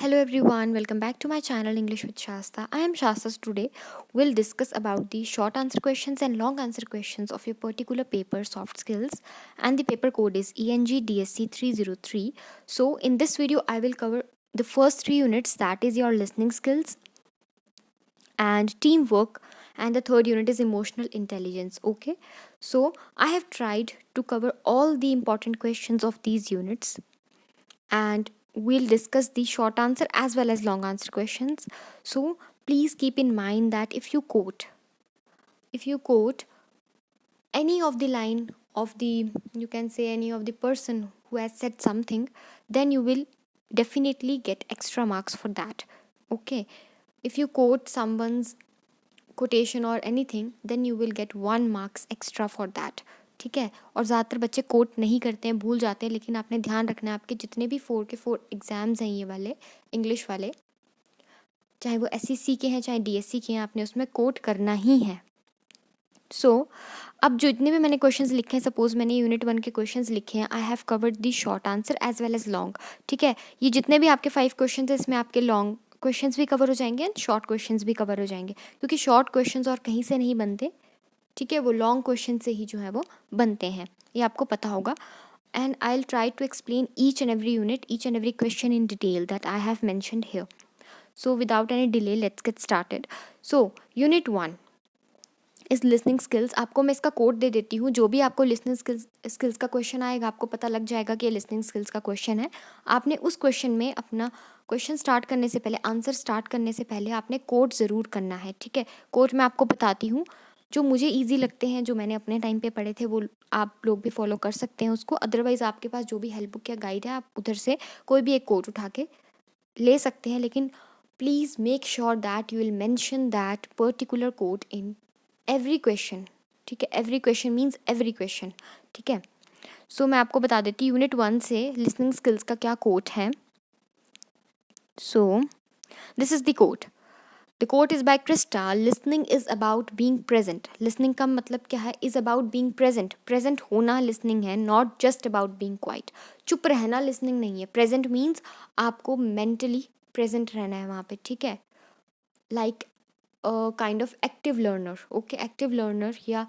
Hello everyone, welcome back to my channel English with Shasta. I am Shasta. Today we'll discuss about the short answer questions and long answer questions of your particular paper soft skills, and the paper code is ENG DSC 303. So in this video I will cover the first 3 units, that is your listening skills and teamwork, and the third unit is emotional intelligence. Okay, so I have tried to cover all the important questions of these units, and we'll discuss the short answer as well as long answer questions. So please keep in mind that if you quote any of the line of the, you can say, any of the person who has said something, then you will definitely get extra marks for that. Okay, if you quote someone's quotation और anything then you will get 1 marks extra for that. ठीक है, और ज़्यादातर बच्चे coat नहीं करते हैं, भूल जाते हैं, लेकिन आपने ध्यान रखना है आपके जितने भी 4 एग्ज़ाम्स हैं ये वाले इंग्लिश वाले, चाहे वो SEC के हैं चाहे DSC के हैं, आपने उसमें कोट करना ही है. सो अब जो इतने भी मैंने क्वेश्चंस लिखे हैं, सपोज मैंने यूनिट 1 के क्वेश्चंस लिखे हैं, I have covered the short answer as well as long. ठीक है, ये जितने भी आपके 5 क्वेश्चंस हैं इसमें आपके लॉन्ग क्वेश्चंस भी कवर हो जाएंगे एंड शॉर्ट क्वेश्चंस भी कवर हो जाएंगे, क्योंकि शॉर्ट क्वेश्चंस और कहीं से नहीं बनते. ठीक है, वो लॉन्ग क्वेश्चन से ही जो है वो बनते हैं, ये आपको पता होगा. And I will try to explain each and every unit, each and every question in detail that I have mentioned here. So without any delay let's get started. So unit 1 is listening skills. आपको मैं इसका code दे देती हूँ, जो भी आपको listening skills का question आएगा आपको पता लग जाएगा कि ये लिसनिंग स्किल्स का क्वेश्चन है. आपने उस क्वेश्चन में अपना क्वेश्चन स्टार्ट करने से पहले, आंसर स्टार्ट करने से पहले आपने कोड ज़रूर करना है. ठीक है, कोड मैं आपको बताती हूँ, जो मुझे ईजी लगते हैं, जो मैंने अपने टाइम पे पढ़े थे, वो आप लोग भी फॉलो कर सकते हैं उसको. अदरवाइज़ आपके पास जो भी हेल्प बुक या गाइड है आप उधर से कोई भी एक कोड उठा के ले सकते हैं, लेकिन please make sure that you will mention that particular code in every question. ठीक है, every question means every question. ठीक है, सो मैं आपको बता देती हूँ यूनिट 1 से लिसनिंग स्किल्स का क्या कोट है. So this is the quote. The quote is by Krista. Listening is about being present. Listening का मतलब क्या है? Is about being present. Present होना लिसनिंग है, not just about being quiet. चुप रहना लिसनिंग नहीं है. प्रेजेंट मीन्स आपको मेंटली प्रेजेंट रहना है वहाँ पे. ठीक है, like kind of active learner. Okay, active learner या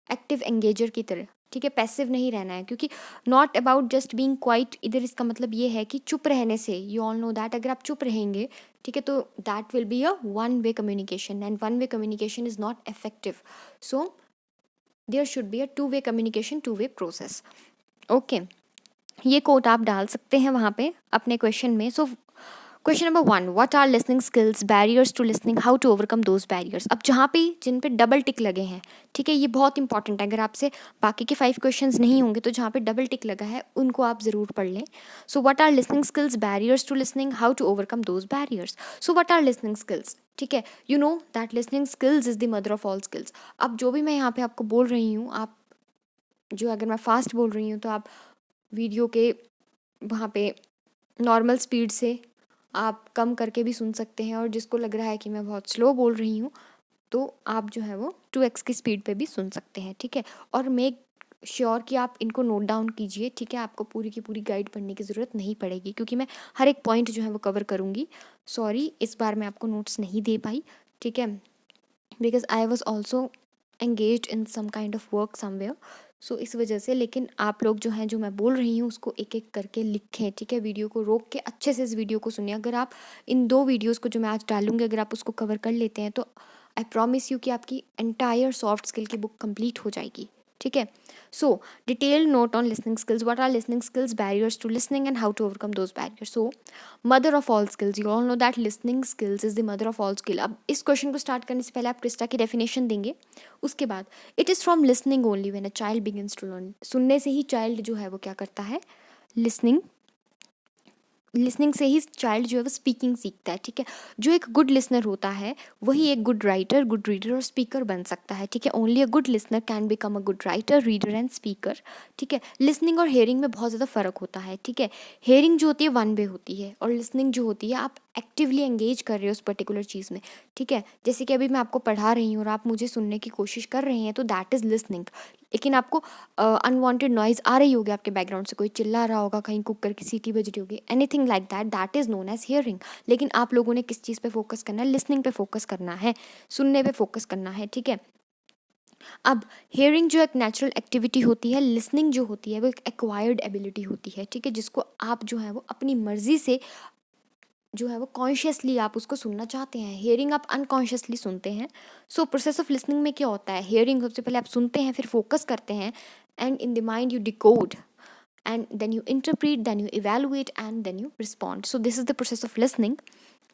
एक्टिव एंगेजर की तरह. ठीक है, पैसिव नहीं रहना है, क्योंकि not about just being quite, इधर इसका मतलब ये है कि चुप रहने से, यू ऑल नो दैट अगर आप चुप रहेंगे, ठीक है, तो that will be a one way communication, and one way communication is not effective. So there should be a 2 way communication, 2 way process. Okay, ये कोट आप डाल सकते हैं वहाँ पे अपने क्वेश्चन में. So question number 1, what are listening skills, barriers to listening, how to overcome those barriers. अब जहाँ पे जिन पे डबल टिक लगे हैं, ठीक है, ये बहुत इंपॉर्टेंट है. अगर आपसे बाकी के 5 क्वेश्चंस नहीं होंगे तो जहाँ पे डबल टिक लगा है उनको आप ज़रूर पढ़ लें. So what are listening skills, barriers to listening, how to overcome those barriers. So what are listening skills. ठीक है, you know that listening skills is the mother of all skills. अब जो भी मैं यहाँ पे आपको बोल रही हूँ, आप जो, अगर मैं फास्ट बोल रही हूँ तो आप वीडियो के वहाँ पे नॉर्मल स्पीड से आप कम करके भी सुन सकते हैं, और जिसको लग रहा है कि मैं बहुत स्लो बोल रही हूँ तो आप जो है वो 2x की स्पीड पे भी सुन सकते हैं. ठीक है, और मेक श्योर कि आप इनको नोट डाउन कीजिए. ठीक है, आपको पूरी की पूरी गाइड पढ़ने की ज़रूरत नहीं पड़ेगी, क्योंकि मैं हर एक पॉइंट जो है वो कवर करूँगी. सॉरी, इस बार मैं आपको नोट्स नहीं दे पाई. ठीक है, because I was also engage in some kind of work somewhere. So इस वजह से, लेकिन आप लोग जो हैं, जो मैं बोल रही हूँ उसको एक एक करके लिखें. ठीक है, वीडियो को रोक के अच्छे से इस वीडियो को सुनिए. अगर आप इन 2 वीडियोस को जो मैं आज डालूंगी, अगर आप उसको कवर कर लेते हैं तो आई प्रॉमिस यू कि आपकी एंटायर सॉफ्ट स्किल की बुक कंप्लीट हो जाएगी. ठीक है, so detailed note on listening skills. What are listening skills, barriers to listening, and how to overcome those barriers. So mother of all skills, you all know that listening skills is the mother of all skill. अब इस question को start करने से पहले आप Crysta की definition देंगे, उसके बाद it is from listening only when a child begins to learn. सुनने से ही चाइल्ड जो है वो क्या करता है, लिसनिंग से ही चाइल्ड जो है वो स्पीकिंग सीखता है. ठीक है, जो एक गुड लिसनर होता है वही एक गुड राइटर, गुड रीडर और स्पीकर बन सकता है. ठीक है, only a good listener can become a good writer, reader and speaker. ठीक है, लिसनिंग और हेयरिंग में बहुत ज़्यादा फ़र्क होता है. ठीक है, हेयरिंग जो होती है 1 वे होती है, और लिसनिंग जो होती है आप एक्टिवली एंगेज कर रहे हो उस पर्टिकुलर चीज़ में. ठीक है, जैसे कि अभी मैं आपको पढ़ा रही हूँ और आप मुझे सुनने की कोशिश कर रहे हैं, तो दैट इज़ लिसनिंग. लेकिन आपको अनवांटेड नॉइज़ आ रही होगी आपके बैकग्राउंड से, कोई चिल्ला रहा होगा, कहीं कुकर की सीटी बज रही होगी, anything like that, that is known as hearing. लेकिन आप लोगों ने किस चीज़ पे फोकस करना है? लिसनिंग पे फोकस करना है, सुनने पे फोकस करना है, ठीक है। अब हियरिंग जो एक नेचुरल एक्टिविटी होती है, लिसनिंग जो होती है वो एक एक्वायर्ड एबिलिटी होती है, ठीक है, जिसको आप जो है वो अपनी मर्जी से जो है वो कॉन्शियसली आप उसको सुनना चाहते हैं। हियरिंग आप अनकॉन्शियसली सुनते हैं। सो प्रोसेस ऑफ लिसनिंग में क्या होता है? हियरिंग सबसे पहले आप सुनते हैं, फिर फोकस करते हैं, and in the mind you decode, and then you interpret, then you evaluate, and then you respond. So this is the process of listening.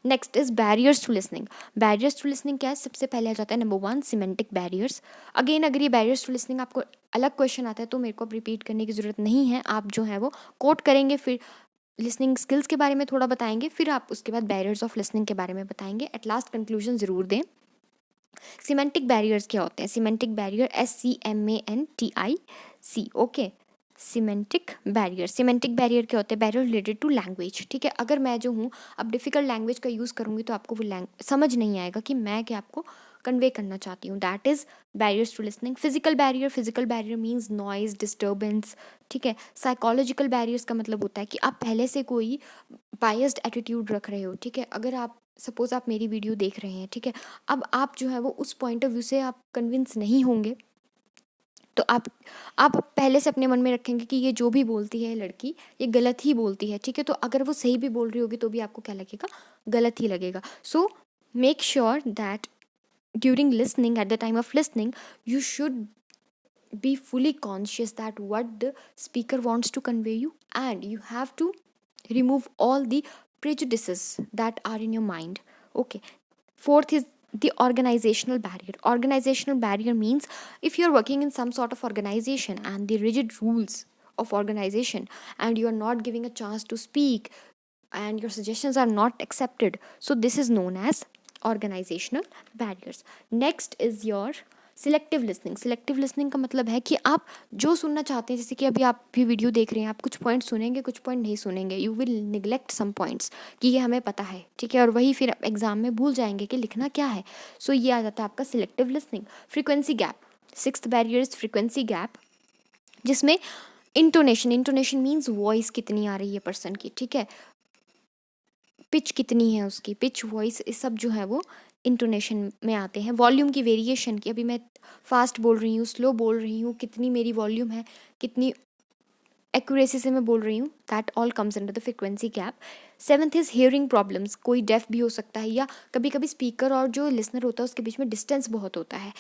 Next is barriers to listening. Barriers to listening क्या है? सबसे पहले आ जाता है number 1 semantic barriers. Again अगर ये barriers to listening आपको अलग क्वेश्चन आता है तो मेरे को अब रिपीट करने की ज़रूरत नहीं है, आप जो है वो कोट करेंगे, फिर लिसनिंग स्किल्स के बारे में थोड़ा बताएंगे, फिर आप उसके बाद बैरियर्स ऑफ लिसनिंग के बारे में बताएंगे, एट लास्ट कंक्लूजन ज़रूर दें। सिमेंटिक बैरियर्स क्या होते हैं? Semantic barrier SCMANTIC, okay. Semantic barrier, semantic barrier क्या होते हैं? बैरियर रिलेटेड टू लैंग्वेज, ठीक है। अगर मैं जो हूँ अब डिफ़िकल्ट लैंग्वेज का यूज़ करूँगी तो आपको वो समझ नहीं आएगा कि मैं क्या आपको कन्वे करना चाहती हूँ। That is barriers to listening. Physical barrier means noise, disturbance, ठीक है। साइकोलॉजिकल बैरियर्स का मतलब होता है कि आप पहले से कोई बायस्ड एटीट्यूड रख रहे हो, ठीक है। अगर आप सपोज़ आप मेरी वीडियो देख रहे हैं, ठीक है, अब आप जो है वो उस पॉइंट ऑफ व्यू से आप कन्विंस नहीं होंगे, तो आप पहले से अपने मन में रखेंगे कि ये जो भी बोलती है लड़की ये गलत ही बोलती है, ठीक है। तो अगर वो सही भी बोल रही होगी तो भी आपको क्या लगेगा? गलत ही लगेगा। So make sure that during listening, at the time of listening, you should be fully conscious that what the speaker wants to convey you, and you have to remove all the prejudices that are in your mind, okay. Fourth is the organizational barrier. Organizational barrier means if you're working in some sort of organization and the rigid rules of organization, and you are not giving a chance to speak, and your suggestions are not accepted, so this is known as organizational barriers. Next is your selective listening. Selective listening का मतलब है कि आप जो सुनना चाहते हैं, जैसे कि अभी आप भी वीडियो देख रहे हैं, आप कुछ पॉइंट सुनेंगे, कुछ पॉइंट नहीं सुनेंगे, you will neglect some points कि ये हमें पता है, ठीक है, और वही फिर एग्जाम में भूल जाएंगे कि लिखना क्या है। सो ये आ जाता है आपका selective listening. Frequency gap, sixth barrier is frequency gap, जिसमें इंटोनेशन मीन्स वॉइस कितनी आ रही है पर्सन की, ठीक है, पिच कितनी है उसकी, पिच, वॉइस, ये सब जो है वो इंटोनेशन में आते हैं। वॉल्यूम की वेरिएशन की, अभी मैं फास्ट बोल रही हूँ, स्लो बोल रही हूँ, कितनी मेरी वॉल्यूम है, कितनी एक्यूरेसी से मैं बोल रही हूँ, that all comes under the frequency gap. Seventh is hearing problems, कोई डेफ भी हो सकता है, या कभी कभी स्पीकर और जो लिसनर होता है उसके बीच में डिस्टेंस बहुत होता है।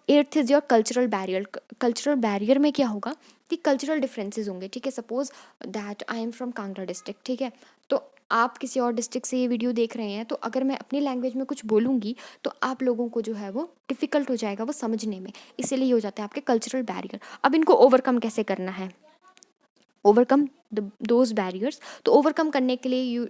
Eighth is your cultural barrier. Cultural barrier में क्या होगा कि कल्चरल डिफरेंसेस होंगे, ठीक है। Suppose that I am from Kangra district, ठीक है, तो आप किसी और डिस्ट्रिक्ट से ये वीडियो देख रहे हैं, तो अगर मैं अपनी लैंग्वेज में कुछ बोलूँगी तो आप लोगों को जो है वो डिफ़िकल्ट हो जाएगा वो समझने में, इसीलिए हो जाता है आपके कल्चरल बैरियर। अब इनको ओवरकम कैसे करना है? ओवरकम दोज बैरियर्स, तो ओवरकम करने के लिए you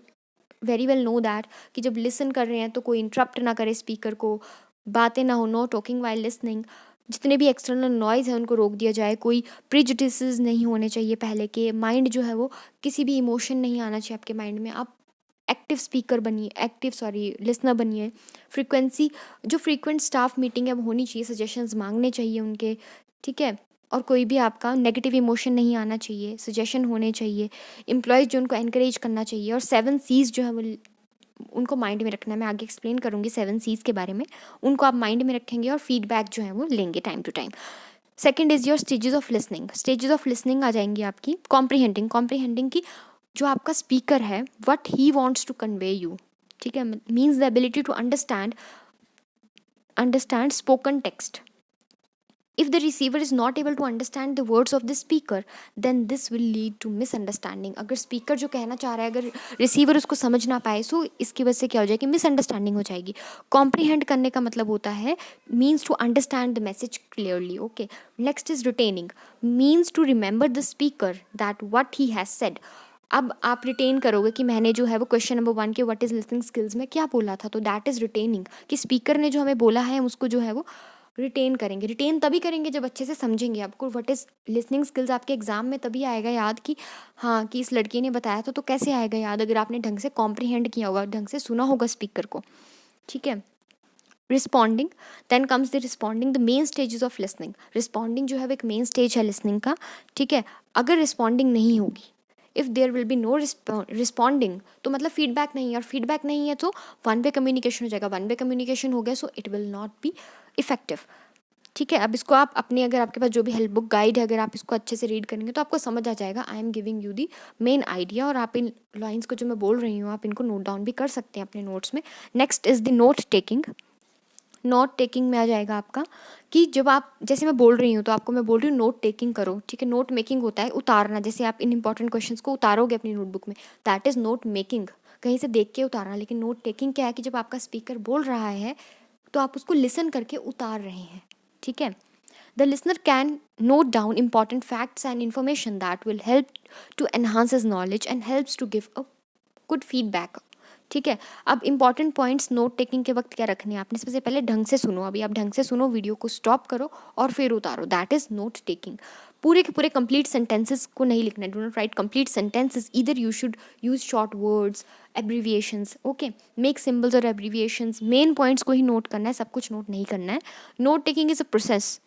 very well know that कि जब लिसन कर रहे हैं तो कोई इंटरप्ट ना करे स्पीकर को, बातें ना हो, नो टॉकिंग वाइल लिसनिंग, जितने भी एक्सटर्नल नॉइज़ है उनको रोक दिया जाए, कोई प्रिजुडिसेस नहीं होने चाहिए पहले के, माइंड जो है वो किसी भी इमोशन नहीं आना चाहिए आपके माइंड में, आप एक्टिव स्पीकर बनिए, लिसनर बनिए। फ्रीक्वेंसी, जो फ्रीक्वेंट स्टाफ मीटिंग है वो होनी चाहिए, सजेशंस मांगने चाहिए उनके, ठीक है, और कोई भी आपका नेगेटिव इमोशन नहीं आना चाहिए, सजेशन होने चाहिए, एम्प्लॉयज़ जो उनको एनकरेज करना चाहिए, और 7 C's जो है वो उनको माइंड में रखना है। मैं आगे एक्सप्लेन करूँगी 7 C's के बारे में, उनको आप माइंड में रखेंगे और फीडबैक जो है वो लेंगे time to time. Second is your stages of listening. Stages of listening आ जाएंगी आपकी कॉम्प्रीहेंडिंग की, जो आपका स्पीकर है what he wants to convey you, ठीक है, means the ability to understand spoken text. If the receiver is not able to understand the words of the speaker, then this will lead to misunderstanding. अगर speaker जो कहना चाह रहा है अगर receiver उसको समझ ना पाए, सो इसकी वजह से क्या हो जाएगी? मिसअंडरस्टैंडिंग हो जाएगी। कॉम्प्रीहेंड करने का मतलब होता है means to understand the message clearly, okay. Next is retaining, means to remember the speaker that what he has said. अब आप रिटेन करोगे कि मैंने जो है वो क्वेश्चन नंबर 1 के व्हाट इज लिसनिंग स्किल्स में क्या बोला था, तो दैट इज रिटेनिंग, कि स्पीकर ने जो हमें बोला है हम उसको जो है वो रिटेन करेंगे। रिटेन तभी करेंगे जब अच्छे से समझेंगे। आपको व्हाट इज़ लिसनिंग स्किल्स आपके एग्जाम में तभी आएगा याद कि हाँ कि इस लड़की ने बताया था, तो कैसे आएगा याद? अगर आपने ढंग से कॉम्प्रीहेंड किया होगा, ढंग से सुना होगा स्पीकर को, ठीक है। Responding, then comes the responding, the main stages of listening. Responding जो है वो एक मेन स्टेज है लिसनिंग का, ठीक है। अगर रिस्पॉन्डिंग नहीं होगी, if there will be no responding, तो मतलब फीडबैक नहीं है, और फीडबैक नहीं है तो वन वे कम्युनिकेशन हो जाएगा। वन वे कम्युनिकेशन हो गया so it will not be effective, ठीक है। अब इसको आप अपनी, अगर आपके पास जो भी हेल्प बुक गाइड है, अगर आप इसको अच्छे से रीड करेंगे तो आपको समझ आ जाएगा। I am giving you the main idea, और आप इन लाइन्स को जो मैं बोल रही हूँ आप इनको नोट डाउन भी कर सकते हैं अपने नोट्स में। Next is the note taking. Note taking में आ जाएगा आपका कि जब आप, जैसे मैं बोल रही हूँ तो आपको मैं बोल रही हूँ नोट टेकिंग करो, ठीक है। नोट मेकिंग होता है उतारना, जैसे आप इन इंपॉर्टेंट क्वेश्चंस को उतारोगे अपनी नोटबुक में, दैट इज़ नोट मेकिंग, कहीं से देख के उतारना। लेकिन नोट टेकिंग क्या है कि जब आपका स्पीकर बोल रहा है तो आप उसको लिसन करके उतार रहे हैं, ठीक है। The listener can note down important facts and information that will help to enhance his knowledge and helps to give a good feedback, ठीक है। अब इंपॉर्टेंट पॉइंट्स नोट टेकिंग के वक्त क्या रखने हैं आपने, सबसे पहले ढंग से सुनो। अभी आप ढंग से सुनो, वीडियो को स्टॉप करो और फिर उतारो, दैट इज़ नोट टेकिंग। पूरे के पूरे कंप्लीट सेंटेंसेस को नहीं लिखना है, do not right complete sentences, either you should use short words, abbreviations, okay, make symbols और एब्रीविएशंस, मेन पॉइंट्स को ही नोट करना है, सब कुछ नोट नहीं करना है। Note taking is a process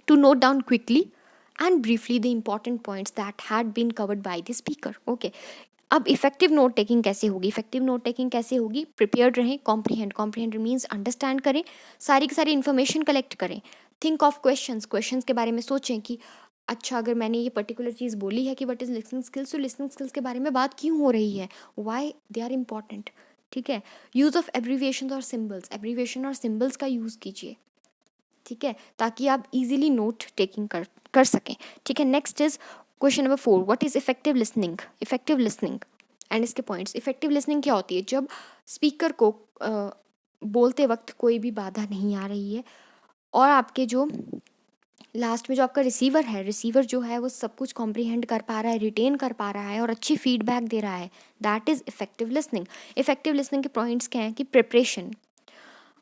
to note down quickly and briefly the important points that had been covered by the speaker, okay। अब इफेक्टिव नोट टेकिंग कैसे होगी, इफेक्टिव नोट टेकिंग कैसे होगी, प्रिपेयर्ड रहें, कॉम्प्रीहेंड, कॉम्प्रीहेंड मीन्स अंडरस्टैंड करें, सारी की सारी इन्फॉर्मेशन कलेक्ट करें, थिंक ऑफ क्वेश्चंस, क्वेश्चंस के बारे में सोचें कि अच्छा अगर मैंने ये पर्टिकुलर चीज़ बोली है कि व्हाट इज़ लिसनिंग स्किल्स, तो लिसनिंग स्किल्स के बारे में बात क्यों हो रही है, व्हाई दे आर इम्पॉर्टेंट, ठीक है। यूज़ ऑफ एब्रीविएशन और सिम्बल्स, एब्रीविएशन और सिम्बल्स का यूज़ कीजिए, ठीक है, ताकि आप इजीली नोट टेकिंग कर सकें, ठीक है। Next is question number 4, what is effective listening, effective listening and इसके पॉइंट्स। इफेक्टिव लिसनिंग क्या होती है, जब स्पीकर को बोलते वक्त कोई भी बाधा नहीं आ रही है और आपके जो लास्ट में जो आपका रिसीवर है, रिसीवर जो है वो सब कुछ कॉम्प्रीहेंड कर पा रहा है, रिटेन कर पा रहा है और अच्छी फीडबैक दे रहा है, that is effective listening. Effective listening के पॉइंट्स क्या हैं कि प्रिपरेशन।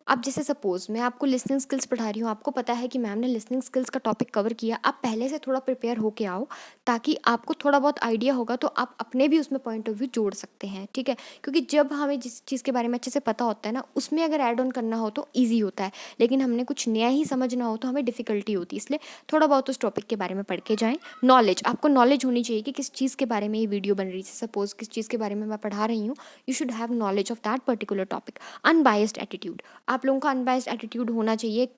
अब जैसे सपोज मैं आपको लिसनिंग स्किल्स पढ़ा रही हूँ, आपको पता है कि मैम ने लिसनिंग स्किल्स का टॉपिक कवर किया, आप पहले से थोड़ा प्रिपेयर होके आओ ताकि आपको थोड़ा बहुत आइडिया होगा तो आप अपने भी उसमें पॉइंट ऑफ व्यू जोड़ सकते हैं, ठीक है। क्योंकि जब हमें जिस चीज़ के बारे में अच्छे से पता होता है ना, उसमें अगर ऐड ऑन करना हो तो ईजी होता है, लेकिन हमने कुछ नया ही समझना हो तो हमें डिफ़िकल्टी होती है, इसलिए थोड़ा बहुत उस टॉपिक के बारे में पढ़ के जाएँ। नॉलेज, आपको नॉलेज होनी चाहिए कि किस चीज़ के बारे में ये वीडियो बन रही है, सपोज किस चीज़ के बारे में मैं पढ़ा रही हूँ, you should have knowledge of that particular topic. Unbiased attitude, आप लोगों का अनबायस्ड एटीट्यूड होना चाहिए,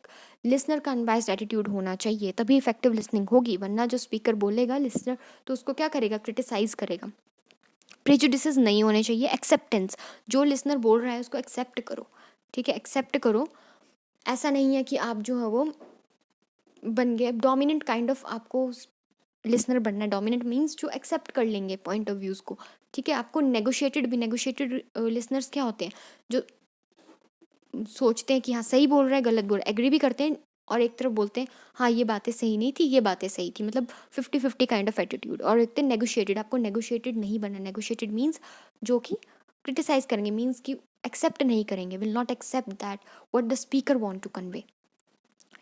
लिसनर का अनबायस्ड एटीट्यूड होना चाहिए, तभी इफेक्टिव लिसनिंग होगी। वरना जो स्पीकर बोलेगा लिसनर तो उसको क्या करेगा, क्रिटिसाइज करेगा। प्रेजुडिसेस नहीं होने चाहिए। एक्सेप्टेंस, जो लिसनर बोल रहा है उसको एक्सेप्ट करो, ठीक है, एक्सेप्ट करो। ऐसा नहीं है कि आप जो है वो बन गए डोमिनेंट काइंड ऑफ, आपको लिसनर बनना है। डोमिनेंट मीन्स जो एक्सेप्ट कर लेंगे पॉइंट ऑफ व्यूज़ को, ठीक है। आपको नेगोशिएटेड भी, नेगोशिएटेड लिसनर्स क्या होते हैं, जो सोचते हैं कि हाँ सही बोल रहा है, गलत बोल रहा है, एग्री भी करते हैं और एक तरफ बोलते हैं हाँ ये बातें सही नहीं थी, ये बातें सही थी, मतलब 50-50 काइंड ऑफ एटीट्यूड। और एक नेगोशिएटेड, आपको नेगोशिएटेड नहीं बनना। नेगोशिएटेड मीन्स जो कि क्रिटिसाइज करेंगे, मीन्स कि एक्सेप्ट नहीं करेंगे, will not accept that what the speaker want to convey.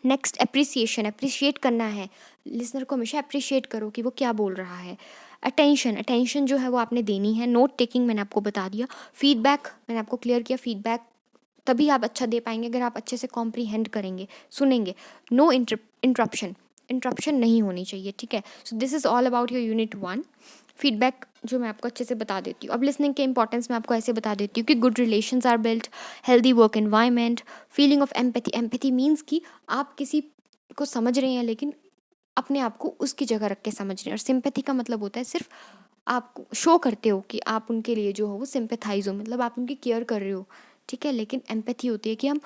Next appreciation, appreciate करना है, लिसनर को हमेशा अप्रिशिएट करो कि वो क्या बोल रहा है। अटेंशन, अटेंशन जो है वो आपने देनी है। नोट टेकिंग मैंने आपको बता दिया। फीडबैक मैंने आपको क्लियर किया, फीडबैक तभी आप अच्छा दे पाएंगे अगर आप अच्छे से कॉम्प्रीहेंड करेंगे, सुनेंगे। नो इंटरप्शन, इंटरप्शन नहीं होनी चाहिए, ठीक है। So this is all about your unit 1। Feedback जो मैं आपको अच्छे से बता देती हूँ। अब लिसनिंग के इंपॉर्टेंस मैं आपको ऐसे बता देती हूँ कि good relations are built, healthy work environment, feeling of empathy. Empathy means कि आप किसी को समझ रहे हैं लेकिन अपने आप को उसकी जगह रख के समझ रहे हैं। और सिंपैथी का मतलब होता है सिर्फ आप शो करते हो कि आप उनके लिए जो हो वो सिंपैथाइज हो, मतलब आप उनकी केयर कर रहे हो, ठीक है। लेकिन एम्पैथी होती है कि हम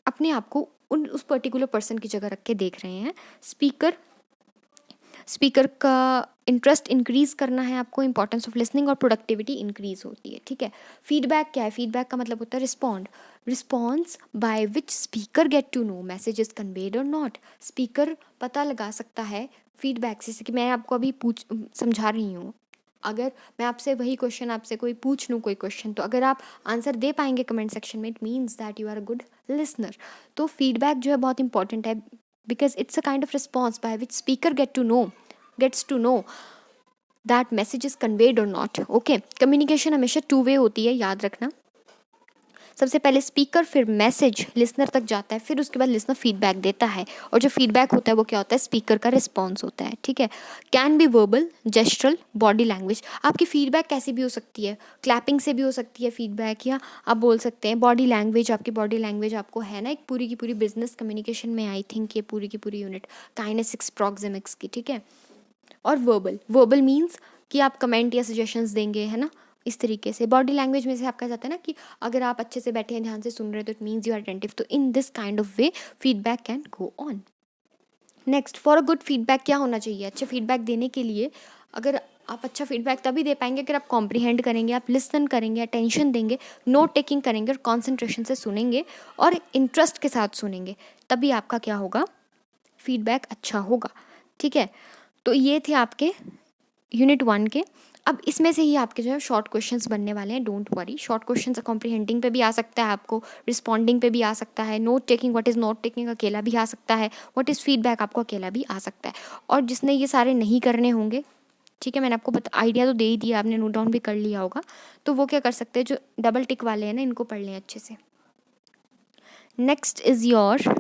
अपने आप को उस पर्टिकुलर पर्सन की जगह रख के देख रहे हैं। स्पीकर का इंटरेस्ट इंक्रीज करना है आपको, इंपॉर्टेंस ऑफ लिसनिंग, और प्रोडक्टिविटी इंक्रीज होती है, ठीक है। फीडबैक क्या है, फीडबैक का मतलब होता है response by which speaker get to know message is conveyed और नॉट। स्पीकर पता लगा सकता है फीडबैक से कि मैं आपको अभी समझा रही हूँ, अगर मैं आपसे वही क्वेश्चन आपसे कोई पूछ लूँ कोई क्वेश्चन, तो अगर आप आंसर दे पाएंगे कमेंट सेक्शन में, it means that you are a good listener. तो फीडबैक जो है बहुत इंपॉर्टेंट है, because it's a kind of response by which speaker gets to know that message is conveyed और नॉट, ओके। कम्युनिकेशन हमेशा 2 वे होती है, याद रखना। सबसे पहले स्पीकर, फिर मैसेज लिसनर तक जाता है, फिर उसके बाद लिसनर फीडबैक देता है, और जो फीडबैक होता है वो क्या होता है, स्पीकर का रिस्पॉन्स होता है, ठीक है। Can be verbal, gestural, body language. आपकी फीडबैक कैसी भी हो सकती है, क्लैपिंग से भी हो सकती है फीडबैक, या आप बोल सकते हैं बॉडी लैंग्वेज। आपकी बॉडी लैंग्वेज आपको है ना एक पूरी की पूरी बिजनेस कम्युनिकेशन में, आई थिंक ये पूरी की पूरी यूनिट काइनेसिक्स प्रॉक्सिमिक्स की, ठीक है। और वर्बल, वर्बल मीन्स कि आप कमेंट या सजेशंस देंगे, है ना, इस तरीके से। बॉडी लैंग्वेज में से आपका जाता है ना कि अगर आप अच्छे से बैठे हैं, ध्यान से सुन रहे हैं, तो it means you are attentive. तो in this kind of way feedback can go on. Next, for a good feedback क्या होना चाहिए, अच्छे फीडबैक देने के लिए, अगर आप अच्छा फीडबैक तभी दे पाएंगे अगर आप कॉम्प्रीहेंड करेंगे, आप लिसन करेंगे, अटेंशन देंगे, नोट टेकिंग करेंगे और कॉन्सेंट्रेशन से सुनेंगे और इंटरेस्ट के साथ सुनेंगे, तभी आपका क्या होगा, फीडबैक अच्छा होगा, ठीक है। तो ये थे आपके यूनिट 1 के। अब इसमें से ही आपके जो है शॉर्ट क्वेश्चंस बनने वाले हैं, don't worry. Short questions comprehending पे भी आ सकता है आपको, रिस्पॉन्डिंग पे भी आ सकता है, note taking, what is note taking अकेला भी आ सकता है, व्हाट इज़ फीडबैक आपको अकेला भी आ सकता है। और जिसने ये सारे नहीं करने होंगे, ठीक है, मैंने आपको आइडिया तो दे ही दिया, आपने नोट डाउन भी कर लिया होगा, तो वो क्या कर सकते हैं, जो डबल टिक वाले हैं ना, इनको पढ़ लें अच्छे से। Next is your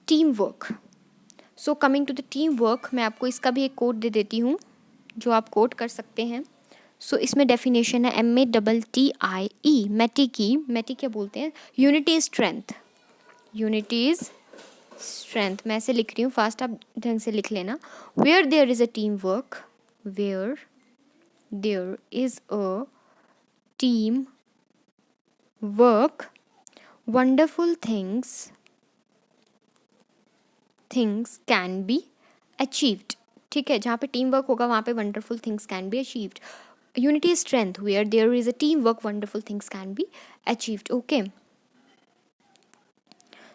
team work. So coming to the team work, मैं आपको इसका भी एक कोड दे देती हूँ जो आप कोड कर सकते हैं। सो इसमें डेफिनेशन है MATTIE, मैटी क्या बोलते हैं, unity is strength, unity is strength. मैं ऐसे लिख रही हूँ, फास्ट आप ढंग से लिख लेना। Where there is a team work, where there is a team work, wonderful things can be achieved, ठीक है। जहाँ पे टीम वर्क होगा वहाँ पे wonderful things can be achieved. Unity strength, where there is a team work, wonderful things can be achieved, okay.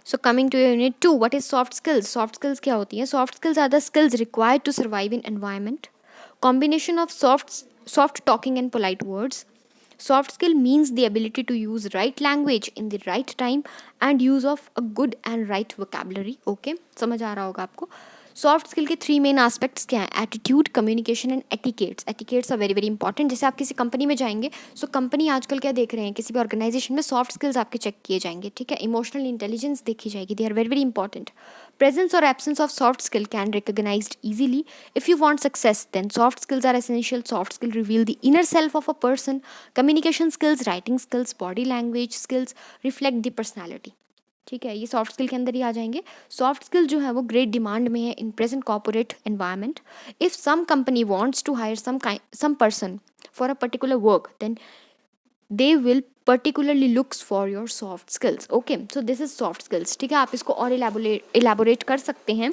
So coming to unit 2, what is soft skills. Soft skills क्या होती हैं, soft skills are the skills required to survive in environment, combination of soft talking and polite words. Soft skill means the ability to use right language in the right time and use of a good and right vocabulary. Okay, समझ आ रहा होगा आपको। Soft skill के 3 main aspects क्या हैं, attitude, communication and etiquettes. Etiquettes are very very important. जैसे आप किसी कंपनी में जाएंगे, सो कंपनी आजकल क्या देख रहे हैं, किसी भी ऑर्गेनाइजेशन में सॉफ्ट स्किल्स आपके चेक किए जाएंगे, ठीक है। इमोशनल इंटेलिजेंस देखी जाएगी, they are very very important. Presence or absence of soft skill can recognized easily. If you want success, then soft skills are essential. Soft skill reveal the inner self of a person. Communication skills, writing skills, body language skills reflect the personality. ठीक है, ये soft skill के अंदर ही आ जाएंगे। Soft skill जो है वो great demand में है in present corporate environment. If some company wants to hire some person for a particular work, then they will particularly looks for your soft skills. Okay, so this is soft skills, ठीक है। आप इसको और elaborate कर सकते हैं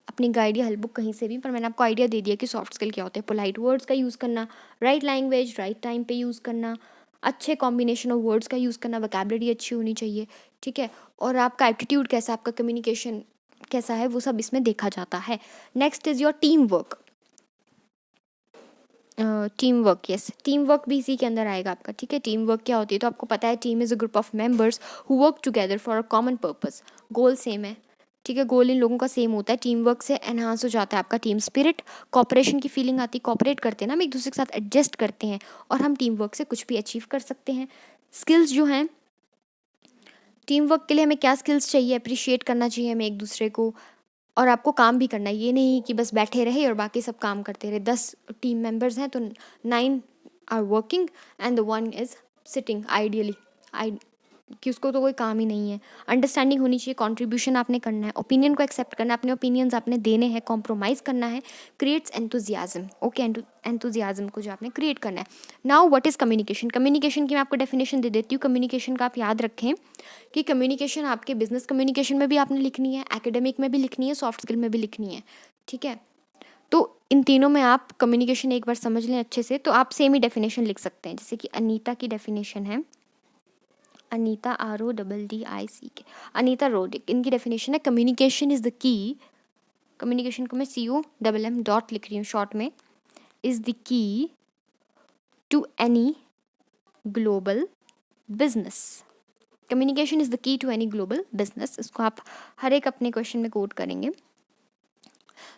अपनी guide या हेल्प बुक कहीं से भी, पर मैंने आपको आइडिया दे दिया कि सॉफ्ट स्किल क्या होते हैं। पोलाइट वर्ड्स का यूज़ करना, राइट लैंग्वेज राइट टाइम पे यूज़ करना, अच्छे कॉम्बिनेशन ऑफ वर्ड्स का यूज़ करना, वोकैबुलरी अच्छी होनी चाहिए, ठीक है। और आपका एटीट्यूड कैसा, आपका कम्युनिकेशन कैसा है, वो सब इसमें देखा जाता है। Next is your team work. Team work, yes, team work भी इसी के अंदर आएगा आपका, ठीक है। टीम वर्क क्या होती है, तो आपको पता है team is a group of members who work together for a common purpose. Goal same है, ठीक है, गोल इन लोगों का सेम होता है। टीम वर्क से एनहांस हो जाता है आपका टीम स्पिरिट, कॉपरेशन की फीलिंग आती है, कॉपरेट करते हैं ना, हम एक दूसरे के साथ एडजस्ट करते हैं और हम टीम वर्क से कुछ भी अचीव कर सकते हैं। स्किल्स जो हैं टीम वर्क के लिए, हमें क्या स्किल्स चाहिए, अप्रिशिएट करना चाहिए हमें एक दूसरे को, और आपको काम भी करना है। ये नहीं कि बस बैठे रहे और बाकी सब काम करते रहे। 10 टीम मेंबर्स हैं तो 9 are working and the 1 is sitting ideally, कि उसको तो कोई काम ही नहीं है। अंडरस्टैंडिंग होनी चाहिए, कंट्रीब्यूशन आपने करना है, ओपिनियन को एक्सेप्ट करना है, अपने ओपिनियंस आपने देने हैं, कॉम्प्रोमाइज़ करना है, क्रिएट्स एंथुजियाज्म। ओके, एंथुजियाज्म को जो आपने क्रिएट करना है। Now what is communication. Communication की मैं आपको डेफिनेशन दे देती हूँ। कम्युनिकेशन का आप याद रखें कि कम्युनिकेशन आपके बिजनेस कम्युनिकेशन में भी आपने लिखनी है, एकेडमिक में भी लिखनी है, सॉफ्ट स्किल में भी लिखनी है, ठीक है। तो इन तीनों में आप कम्युनिकेशन एक बार समझ लें अच्छे से, तो आप सेम ही डेफिनेशन लिख सकते हैं। जैसे कि अनीता की डेफिनेशन है, अनीता RODDICK, अनीता रोडिक, इनकी डेफिनेशन है communication is the key. Communication को मैं CUMM डॉट लिख रही हूँ शॉर्ट में, is the key to any global business. Communication is the key to any global business. इसको आप हर एक अपने क्वेश्चन में कोट करेंगे।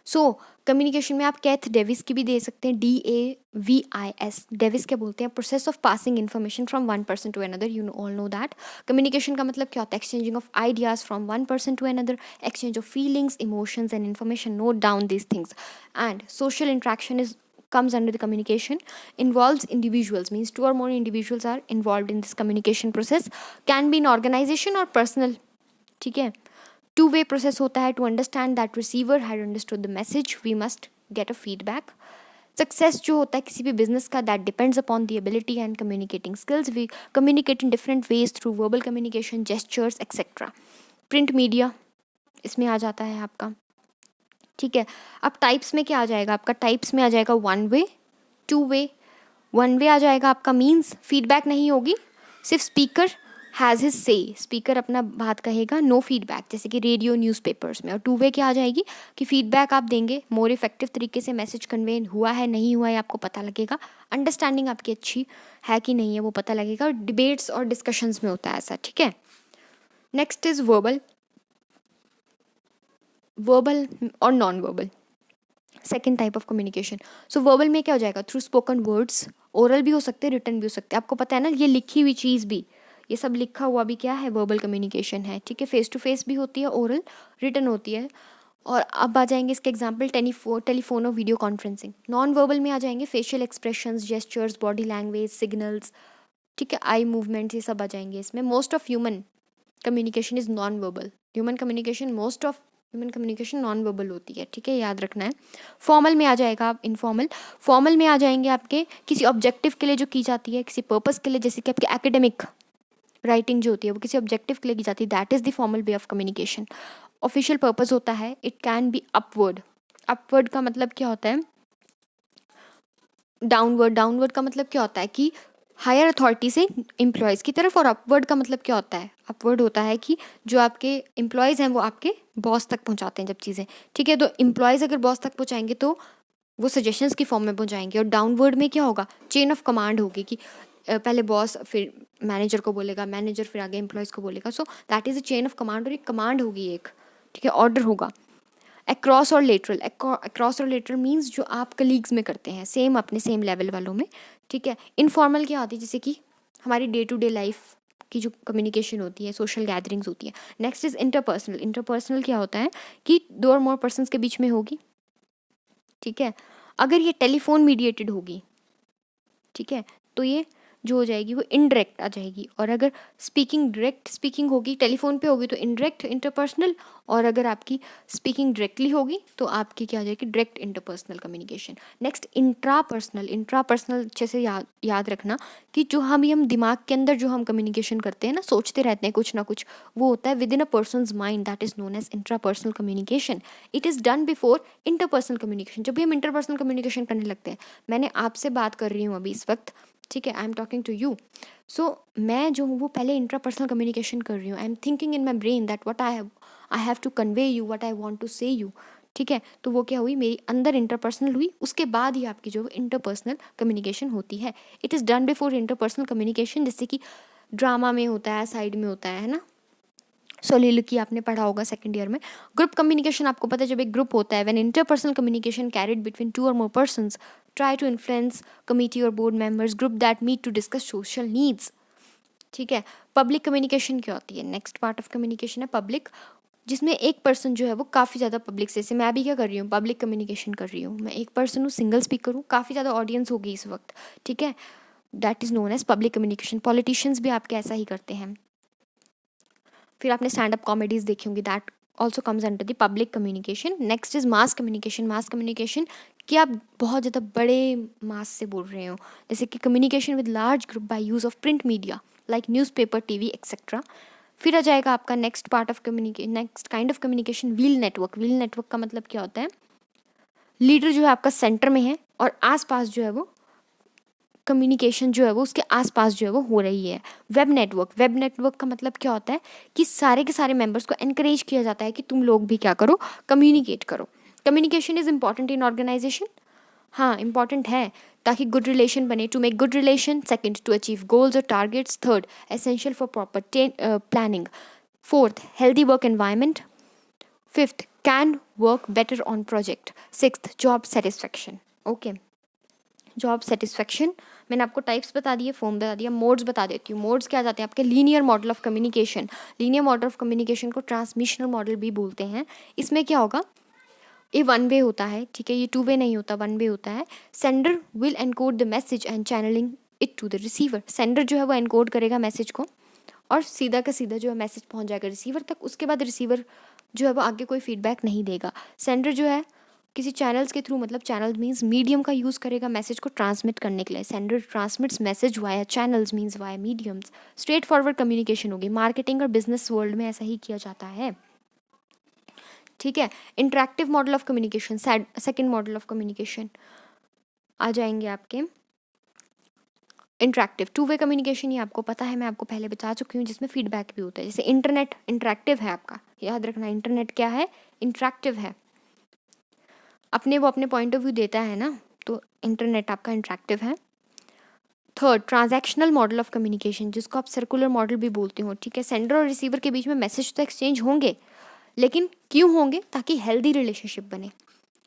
सो कम्युनिकेशन में आप कैथ डेविस की भी दे सकते हैं, DAVIS। डेविस क्या बोलते हैं? Process of passing information from one person to another. You all know that. Communication का मतलब क्या होता है? Exchanging of ideas from one person to another, exchange of feelings, emotions and information, note down these things. And social interaction is comes under the communication, involves individuals, means two or more individuals are involved in this communication process, can be in organization or personal, ठीक है। Two way process होता है, to understand that receiver had understood the message, we must get a feedback. Success जो होता है किसी भी business का, that depends upon the ability and communicating skills. We communicate in different ways through verbal communication, gestures etcetera. Print media इसमें आ जाता है आपका, ठीक है। अब टाइप्स में क्या आ जाएगा आपका? टाइप्स में आ जाएगा one way, two way. One way आ जाएगा आपका, मीन्स फीडबैक नहीं होगी, सिर्फ स्पीकर हैज़ हिज से, स्पीकर अपना बात कहेगा, नो फीडबैक, जैसे कि रेडियो न्यूज़पेपर्स में। और टू वे क्या आ जाएगी कि फीडबैक आप देंगे, मोर इफेक्टिव तरीके से मैसेज कन्वे हुआ है नहीं हुआ है आपको पता लगेगा, अंडरस्टैंडिंग आपकी अच्छी है कि नहीं है वो पता लगेगा। और डिबेट्स और डिस्कशंस में होता है ऐसा, ठीक है। नेक्स्ट इज वर्बल, वर्बल और non verbal, second type of communication. So verbal में क्या हो जाएगा? थ्रू स्पोकन वर्ड्स, ओरल भी हो सकते हैं, रिटन भी हो सकते हैं। आपको पता है ना, ये लिखी हुई चीज़ भी, ये सब लिखा हुआ भी क्या है? वर्बल कम्युनिकेशन है, ठीक है। फेस टू फेस भी होती है, ओरल, रिटन होती है। और अब आ जाएंगे इसके एग्जाम्पल, टेलीफोन और वीडियो कॉन्फ्रेंसिंग। नॉन वर्बल में आ जाएंगे facial expressions, gestures, body language, signals, ठीक है, आई मूवमेंट्स, ये सब आ जाएंगे इसमें। Most of human communication is non verbal. Human communication, most of human communication non verbal होती है, ठीक है, याद रखना है। फॉर्मल में आ जाएगा आप इनफॉर्मल। फॉर्मल में आ जाएंगे आपके किसी ऑब्जेक्टिव के लिए जो की जाती है, किसी पर्पस के लिए, जैसे कि आपके एकेडमिक राइटिंग जो होती है वो किसी ऑब्जेक्टिव के लिए की जाती है, that is the formal way of communication. Official purpose होता है, it can be upward. Upward का मतलब क्या होता है? डाउनवर्ड। डाउनवर्ड का मतलब क्या होता है कि हायर अथॉरिटी से एम्प्लॉयज़ की तरफ। और अपवर्ड का मतलब क्या होता है? अपवर्ड होता है कि जो आपके एम्प्लॉयज़ हैं वो आपके बॉस तक पहुंचाते हैं जब चीज़ें, ठीक है। तो एम्प्लॉयज़ अगर बॉस तक पहुंचाएंगे तो वो सजेशंस की फॉर्म में पहुंचाएंगे। और डाउनवर्ड में क्या होगा? चेन ऑफ कमांड होगी कि पहले बॉस फिर मैनेजर को बोलेगा, मैनेजर फिर आगे एम्प्लॉयज़ को बोलेगा। So that is a chain of command, और एक कमांड होगी एक, ठीक है, ऑर्डर होगा। अक्रॉस और लेटरल, अक्रॉस और लेटरल मीन्स जो आप कलीग्स में करते हैं, सेम अपने सेम लेवल वालों में, ठीक है। इनफॉर्मल क्या होती है? जैसे कि हमारी डे टू डे लाइफ की जो कम्युनिकेशन होती है, सोशल गैदरिंग्स होती है। Next is interpersonal. इंटरपर्सनल क्या होता है कि दो और मोर पर्सन्स के बीच में होगी, ठीक है। अगर ये टेलीफोन मीडिएटेड होगी, ठीक है, तो ये जो हो जाएगी वो इनडायरेक्ट आ जाएगी। और अगर स्पीकिंग डायरेक्ट स्पीकिंग होगी, टेलीफोन पे होगी तो इनडायरेक्ट इंटरपर्सनल। और अगर आपकी स्पीकिंग डायरेक्टली होगी तो आपकी क्या आ जाएगी? Direct interpersonal communication. Next intrapersonal. Intrapersonal अच्छे से याद रखना कि जो हम दिमाग के अंदर जो हम कम्युनिकेशन करते हैं ना, सोचते रहते हैं कुछ ना कुछ, वो होता है within a person's mind, that is known as intrapersonal communication. It is done before interpersonal communication. जब भी हम इंटरपर्सनल कम्युनिकेशन करने लगते हैं, मैंने आपसे बात कर रही हूँ अभी इस वक्त, ठीक है, I am talking to you. So मैं जो हूँ वो पहले इंट्रापर्सनल कम्युनिकेशन कर रही हूँ। I am thinking in my brain that what I have to convey you, what I want to say you, ठीक है। तो वो क्या हुई? मेरी अंदर इंटरपर्सनल हुई, उसके बाद ही आपकी जो इंटरपर्सनल कम्युनिकेशन होती है। It is done before interpersonal communication, जैसे कि ड्रामा में होता है, साइड में होता है ना। सोलिलोक्वी आपने पढ़ा होगा सेकंड ईयर में। ग्रुप कम्युनिकेशन आपको पता है, जब एक ग्रुप होता है, when interpersonal communication carried between two और more persons try to influence committee और board members, group that meet to discuss social needs, ठीक है। पब्लिक कम्युनिकेशन क्या होती है? नेक्स्ट पार्ट ऑफ कम्युनिकेशन है पब्लिक, जिसमें एक पर्सन जो है वो काफ़ी ज़्यादा पब्लिक से, जैसे मैं अभी क्या कर रही हूँ? पब्लिक कम्युनिकेशन कर रही हूँ। मैं एक पर्सन हूँ, सिंगल स्पीकर हूँ, काफ़ी ज़्यादा ऑडियंस होगी इस वक्त, ठीक है। That is known as public communication. Politicians भी आपके ऐसा ही करते हैं। फिर आपने स्टैंड अप कॉमेडीज देखी होंगी, that also comes under the public communication. Next is mass communication. Mass communication कि आप बहुत ज़्यादा बड़े मास से बोल रहे हो, जैसे कि communication with large group by use of print media like newspaper, TV etcetera. फिर आ जाएगा आपका next part of communication, next kind of communication, wheel network. Wheel network का मतलब क्या होता है? लीडर जो है आपका सेंटर में है और आसपास जो है वो कम्युनिकेशन जो है वो उसके आसपास जो है वो हो रही है। Web network. वेब नेटवर्क का मतलब क्या होता है कि सारे के सारे मेंबर्स को एनकरेज किया जाता है कि तुम लोग भी क्या करो? कम्युनिकेट करो। Communication is important in organisation, हाँ इंपॉर्टेंट है, ताकि गुड रिलेशन बने, to make good relation. Second, to achieve goals और targets. Third, essential for proper planning. Fourth, healthy work environment. Fifth, can work better on project. 6th, job satisfaction. Okay, job satisfaction मैंने आपको types बता दिए, form बता दिया, modes बता देती हूँ। मोड्स क्या जाते हैं आपके, linear model of communication. Linear model of communication को ट्रांसमिशनल मॉडल भी बोलते हैं। इसमें क्या होगा, ये वन वे होता है, ठीक है, ये टू वे नहीं होता, वन वे होता है। Sender will encode the message and channelling it to the receiver. Sender जो है वो एनकोड करेगा मैसेज को और सीधा का सीधा जो है मैसेज पहुंच जाएगा रिसीवर तक। उसके बाद रिसीवर जो है वो आगे कोई फीडबैक नहीं देगा। सेंडर जो है किसी चैनल्स के थ्रू, मतलब चैनल मीन्स मीडियम का यूज़ करेगा मैसेज को ट्रांसमिट करने के लिए। Sender transmits message via channels means via mediums. Straightforward communication होगी। मार्केटिंग और बिजनेस वर्ल्ड में ऐसा ही किया जाता है, ठीक है। Interactive model of communication, second model of communication आ जाएंगे आपके इंटरेक्टिव। टू वे कम्युनिकेशन, ये आपको पता है, मैं आपको पहले बता चुकी हूँ, जिसमें फीडबैक भी होता है। जैसे इंटरनेट इंटरेक्टिव है आपका, याद रखना, इंटरनेट क्या है, इंटरेक्टिव है। वो अपने पॉइंट ऑफ व्यू देता है ना, तो इंटरनेट आपका इंटरेक्टिव है। Third, transactional model of communication, जिसको आप सर्कुलर मॉडल भी बोलते हो, ठीक है। सेंडर और रिसीवर के बीच में मैसेज तो एक्सचेंज होंगे, लेकिन क्यों होंगे, ताकि हेल्दी रिलेशनशिप बने,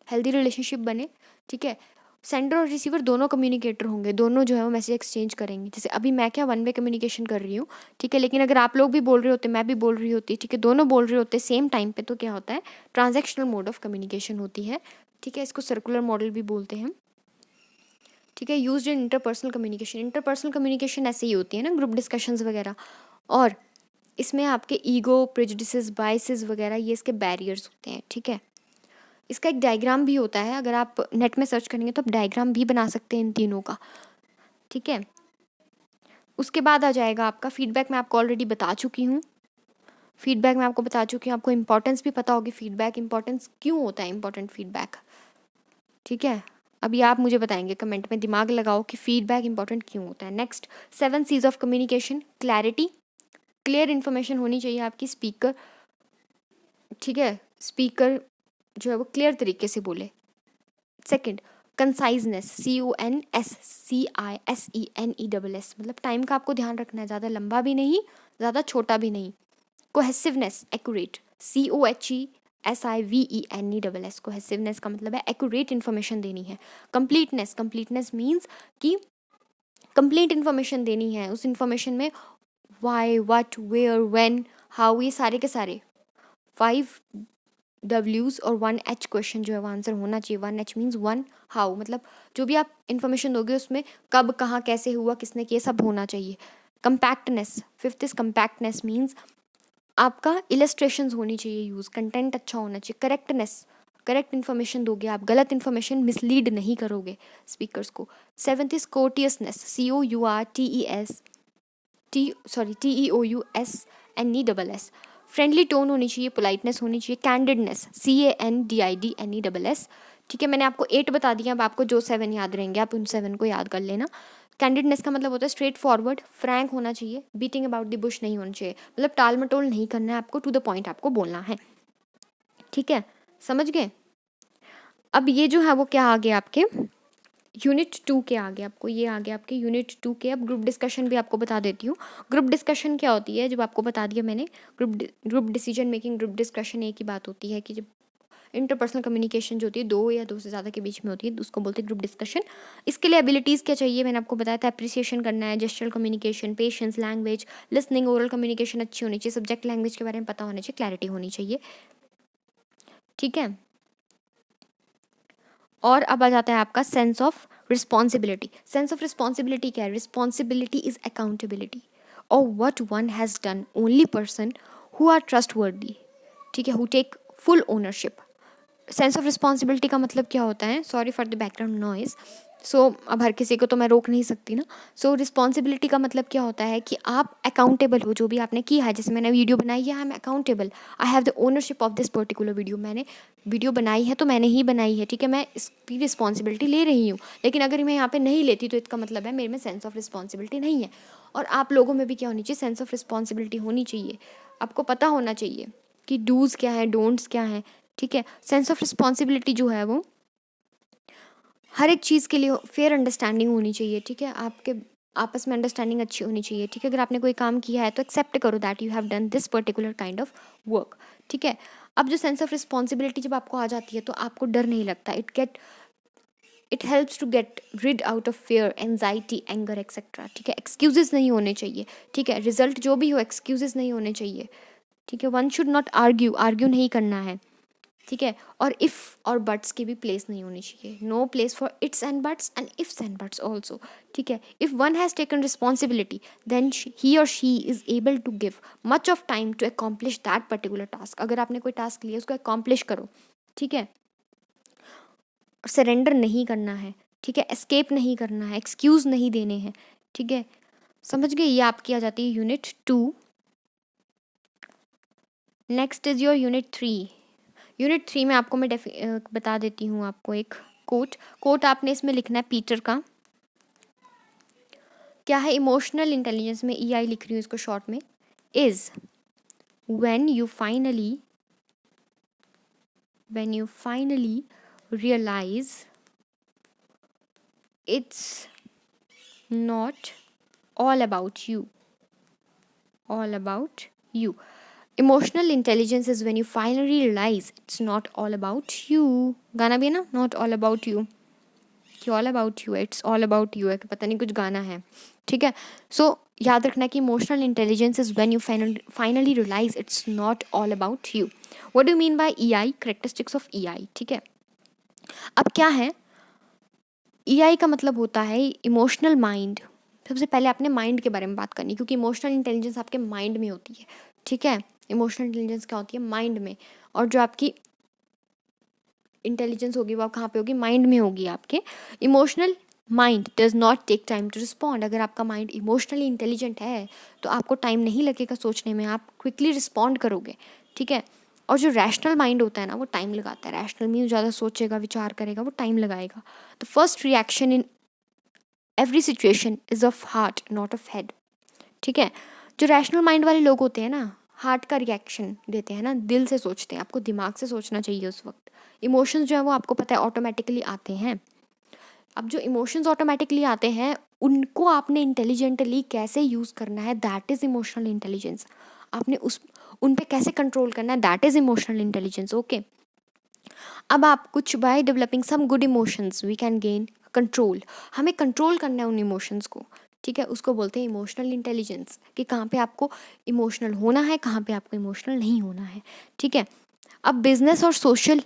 हेल्दी रिलेशनशिप बने, ठीक है। सेंडर और रिसीवर दोनों कम्युनिकेटर होंगे, दोनों जो है वो मैसेज एक्सचेंज करेंगे। जैसे अभी मैं क्या वन वे कम्युनिकेशन कर रही हूँ, ठीक है, लेकिन अगर आप लोग भी बोल रहे होते, मैं भी बोल रही होती, ठीक है, दोनों बोल रहे होते सेम टाइम पे, तो क्या होता है, ट्रांजैक्शनल मोड ऑफ कम्युनिकेशन होती है, ठीक है। इसको सर्कुलर मॉडल भी बोलते हैं, ठीक है। Used in interpersonal communication. Interpersonal communication ऐसे ही होती है ना, ग्रुप डिस्कशंस वगैरह, और इसमें आपके ईगो, प्रेजुडिसेस, बायसेस वगैरह ये इसके बैरियर्स होते हैं, ठीक है। इसका एक डायग्राम भी होता है, अगर आप नेट में सर्च करेंगे तो आप डायग्राम भी बना सकते हैं इन तीनों का, ठीक है। उसके बाद आ जाएगा आपका फीडबैक। मैं आपको ऑलरेडी बता चुकी हूँ, फीडबैक मैं आपको बता चुकी हूँ, आपको इंपॉर्टेंस भी पता होगी, फीडबैक इंपॉर्टेंस क्यों होता है, इंपॉर्टेंट फीडबैक, ठीक है। अभी आप मुझे बताएंगे कमेंट में, दिमाग लगाओ कि फीडबैक इंपॉर्टेंट क्यों होता है। Next, 7 C's of communication. Clarity, clear information होनी चाहिए आपकी स्पीकर, ठीक है, स्पीकर जो है वो क्लियर तरीके से बोले। सेकंड, कंसाइजनेस, CONSCISENESS, मतलब टाइम का आपको ध्यान रखना है, ज़्यादा लंबा भी नहीं, ज़्यादा छोटा भी नहीं। कोहेसिवनेस, एक्यूरेट, COHESIVENESS, कोहेसिवनेस का मतलब है एक्यूरेट इन्फॉर्मेशन देनी है। कंप्लीटनेस, कंप्लीटनेस मीन्स कि कंप्लीट इन्फॉर्मेशन देनी है, उस इन्फॉर्मेशन में why, what, where, when, how, ये सारे के सारे 5 W's और 1 H क्वेश्चन जो है वो आंसर होना चाहिए। 1 H मीन्स 1 हाउ, मतलब जो भी आप इन्फॉर्मेशन दोगे उसमें कब, कहाँ, कैसे हुआ, किसने किया, सब होना चाहिए। Compactness, 5th is compactness means आपका इलस्ट्रेशंस होनी चाहिए यूज़, कंटेंट अच्छा होना चाहिए। करेक्टनेस, करेक्ट इन्फॉर्मेशन दोगे आप, गलत इन्फॉर्मेशन मिसलीड नहीं करोगे स्पीकर्स को। 7th is courteousness, TEOUSNESS। Friendly tone होनी चाहिए, पोलाइटनेस होनी चाहिए। कैंडिडनेस, CANDIDNESS, ठीक है। मैंने आपको 8 बता दिया, अब आपको जो 7 याद रहेंगे आप उन 7 को याद कर लेना। कैंडिडनेस का मतलब होता है स्ट्रेट फॉरवर्ड, फ्रैंक होना चाहिए, बीटिंग अबाउट द बुश नहीं होना चाहिए, मतलब टाल मटोल नहीं करना है आपको, टू द पॉइंट आपको बोलना है, ठीक है, समझ गए। अब ये जो है वो क्या आ गया आपके यूनिट 2 के आगे, आपको ये आ गया आपके यूनिट 2 के। अब ग्रुप डिस्कशन भी आपको बता देती हूँ। ग्रुप डिस्कशन क्या होती है, जब आपको बता दिया मैंने, group decision making, group discussion एक ही बात होती है कि जब इंटरपर्सनल कम्युनिकेशन जो होती है 2 या 2 से ज़्यादा के बीच में होती है, उसको बोलते हैं ग्रुप डिस्कशन। इसके लिए एबिलिटीज़ क्या चाहिए, मैंने आपको बताया था, अप्रिसिएशन करना है, gestural communication, patience, language, listening, oral communication अच्छी होनी चाहिए, सब्जेक्ट लैंग्वेज के बारे में पता होना चाहिए, क्लैरिटी होनी चाहिए, ठीक है। और अब आ जाता है आपका sense of responsibility. Sense of responsibility क्या है, रिस्पॉन्सिबिलिटी इज अकाउंटेबिलिटी और what one has done, only person who are trustworthy, ठीक है, who take full ownership. Sense of responsibility का मतलब क्या होता है, sorry for the background noise, अब हर किसी को तो मैं रोक नहीं सकती ना। रिस्पॉन्सिबिलिटी का मतलब क्या होता है कि आप अकाउंटेबल हो, जो भी आपने किया है, जैसे मैंने वीडियो बनाई है, I M accountable, I have the ownership of this particular video. मैंने वीडियो बनाई है तो मैंने ही बनाई है, ठीक है, मैं इसकी रिस्पॉन्सिबिलिटी ले रही हूँ। लेकिन अगर मैं यहाँ पे नहीं लेती तो इसका मतलब है मेरे में सेंस ऑफ रिस्पॉन्सिबिलिटी नहीं है। और आप लोगों में भी क्या होनी चाहिए, सेंस ऑफ रिस्पॉन्सिबिलिटी होनी चाहिए, आपको पता होना चाहिए कि डूज़ क्या है, डोंट्स क्या है, ठीक है। सेंस ऑफ रिस्पॉन्सिबिलिटी जो है वो हर एक चीज़ के लिए फेयर अंडरस्टैंडिंग होनी चाहिए, ठीक है, आपके आपस में अंडरस्टैंडिंग अच्छी होनी चाहिए, ठीक है। अगर आपने कोई काम किया है तो एक्सेप्ट करो that you have done this particular kind of work, ठीक है। अब जो सेंस ऑफ रिस्पॉन्सिबिलिटी जब आपको आ जाती है तो आपको डर नहीं लगता. It helps to get rid out of fear, anxiety, anger etcetera. ठीक है, एक्सक्यूजेस नहीं होने चाहिए. ठीक है, रिजल्ट जो भी हो एक्सक्यूजेस नहीं होने चाहिए. ठीक है, वन शुड नॉट आर्ग्यू नहीं करना है. ठीक है, और इफ़ और बट्स की भी प्लेस नहीं होनी चाहिए. No place for ifs and buts and ifs and buts also. ठीक है, if one has taken responsibility then he और she is able to give much of time to accomplish that particular task. अगर आपने कोई task लिया उसको accomplish करो. ठीक है, सरेंडर नहीं करना है. ठीक है, एस्केप नहीं करना है, एक्सक्यूज़ नहीं देने हैं. ठीक है, समझ गए. ये आपकी आ जाती है unit 2. Next is your unit 3. Unit 3 में आपको मैं बता देती हूँ आपको एक कोट आपने इसमें लिखना है पीटर का. क्या है, इमोशनल इंटेलिजेंस में EI लिख रही हूँ इसको शॉर्ट में. Is when you finally realize it's not all about you. Emotional intelligence is when you finally realize it's not all about you. गाना भी है ना, not all about you कि all about you, it's all about you है कि पता नहीं कुछ गाना है. ठीक है, सो याद रखना कि emotional intelligence is when you finally realise it's not all about you. What do mean by EI, characteristics of EI. ठीक है, अब क्या है, EI का मतलब होता है इमोशनल माइंड. सबसे पहले आपने माइंड के बारे में बात करनी, क्योंकि इमोशनल इंटेलिजेंस आपके माइंड में होती है. ठीक है, इमोशनल इंटेलिजेंस क्या होती है, माइंड में. और जो आपकी इंटेलिजेंस होगी वो कहाँ पे होगी, माइंड में होगी आपके. Emotional mind does not take time to respond. अगर आपका माइंड इमोशनली इंटेलिजेंट है तो आपको टाइम नहीं लगेगा सोचने में, आप क्विकली रिस्पॉन्ड करोगे. ठीक है, और जो रैशनल माइंड होता है ना वो टाइम लगाता है. रैशनल मीन ज़्यादा सोचेगा, विचार करेगा, वो टाइम लगाएगा. The first reaction in every situation is of heart not of head. ठीक है, जो रैशनल माइंड वाले लोग होते हैं ना, हार्ट का रिएक्शन देते हैं ना, दिल से सोचते हैं. आपको दिमाग से सोचना चाहिए उस वक्त. इमोशंस जो है वो आपको पता है ऑटोमेटिकली आते हैं. अब जो इमोशंस ऑटोमेटिकली आते हैं उनको आपने इंटेलिजेंटली कैसे यूज़ करना है, दैट इज़ इमोशनल इंटेलिजेंस. आपने उन पे कैसे कंट्रोल करना है, that is emotional intelligence. Okay, अब आप कुछ by developing some good emotions we can gain control. हमें कंट्रोल करना है उन इमोशंस को. ठीक है, उसको बोलते हैं इमोशनल इंटेलिजेंस, कि कहाँ पे आपको इमोशनल होना है, कहाँ पे आपको इमोशनल नहीं होना है. ठीक है, अब बिजनेस और सोशल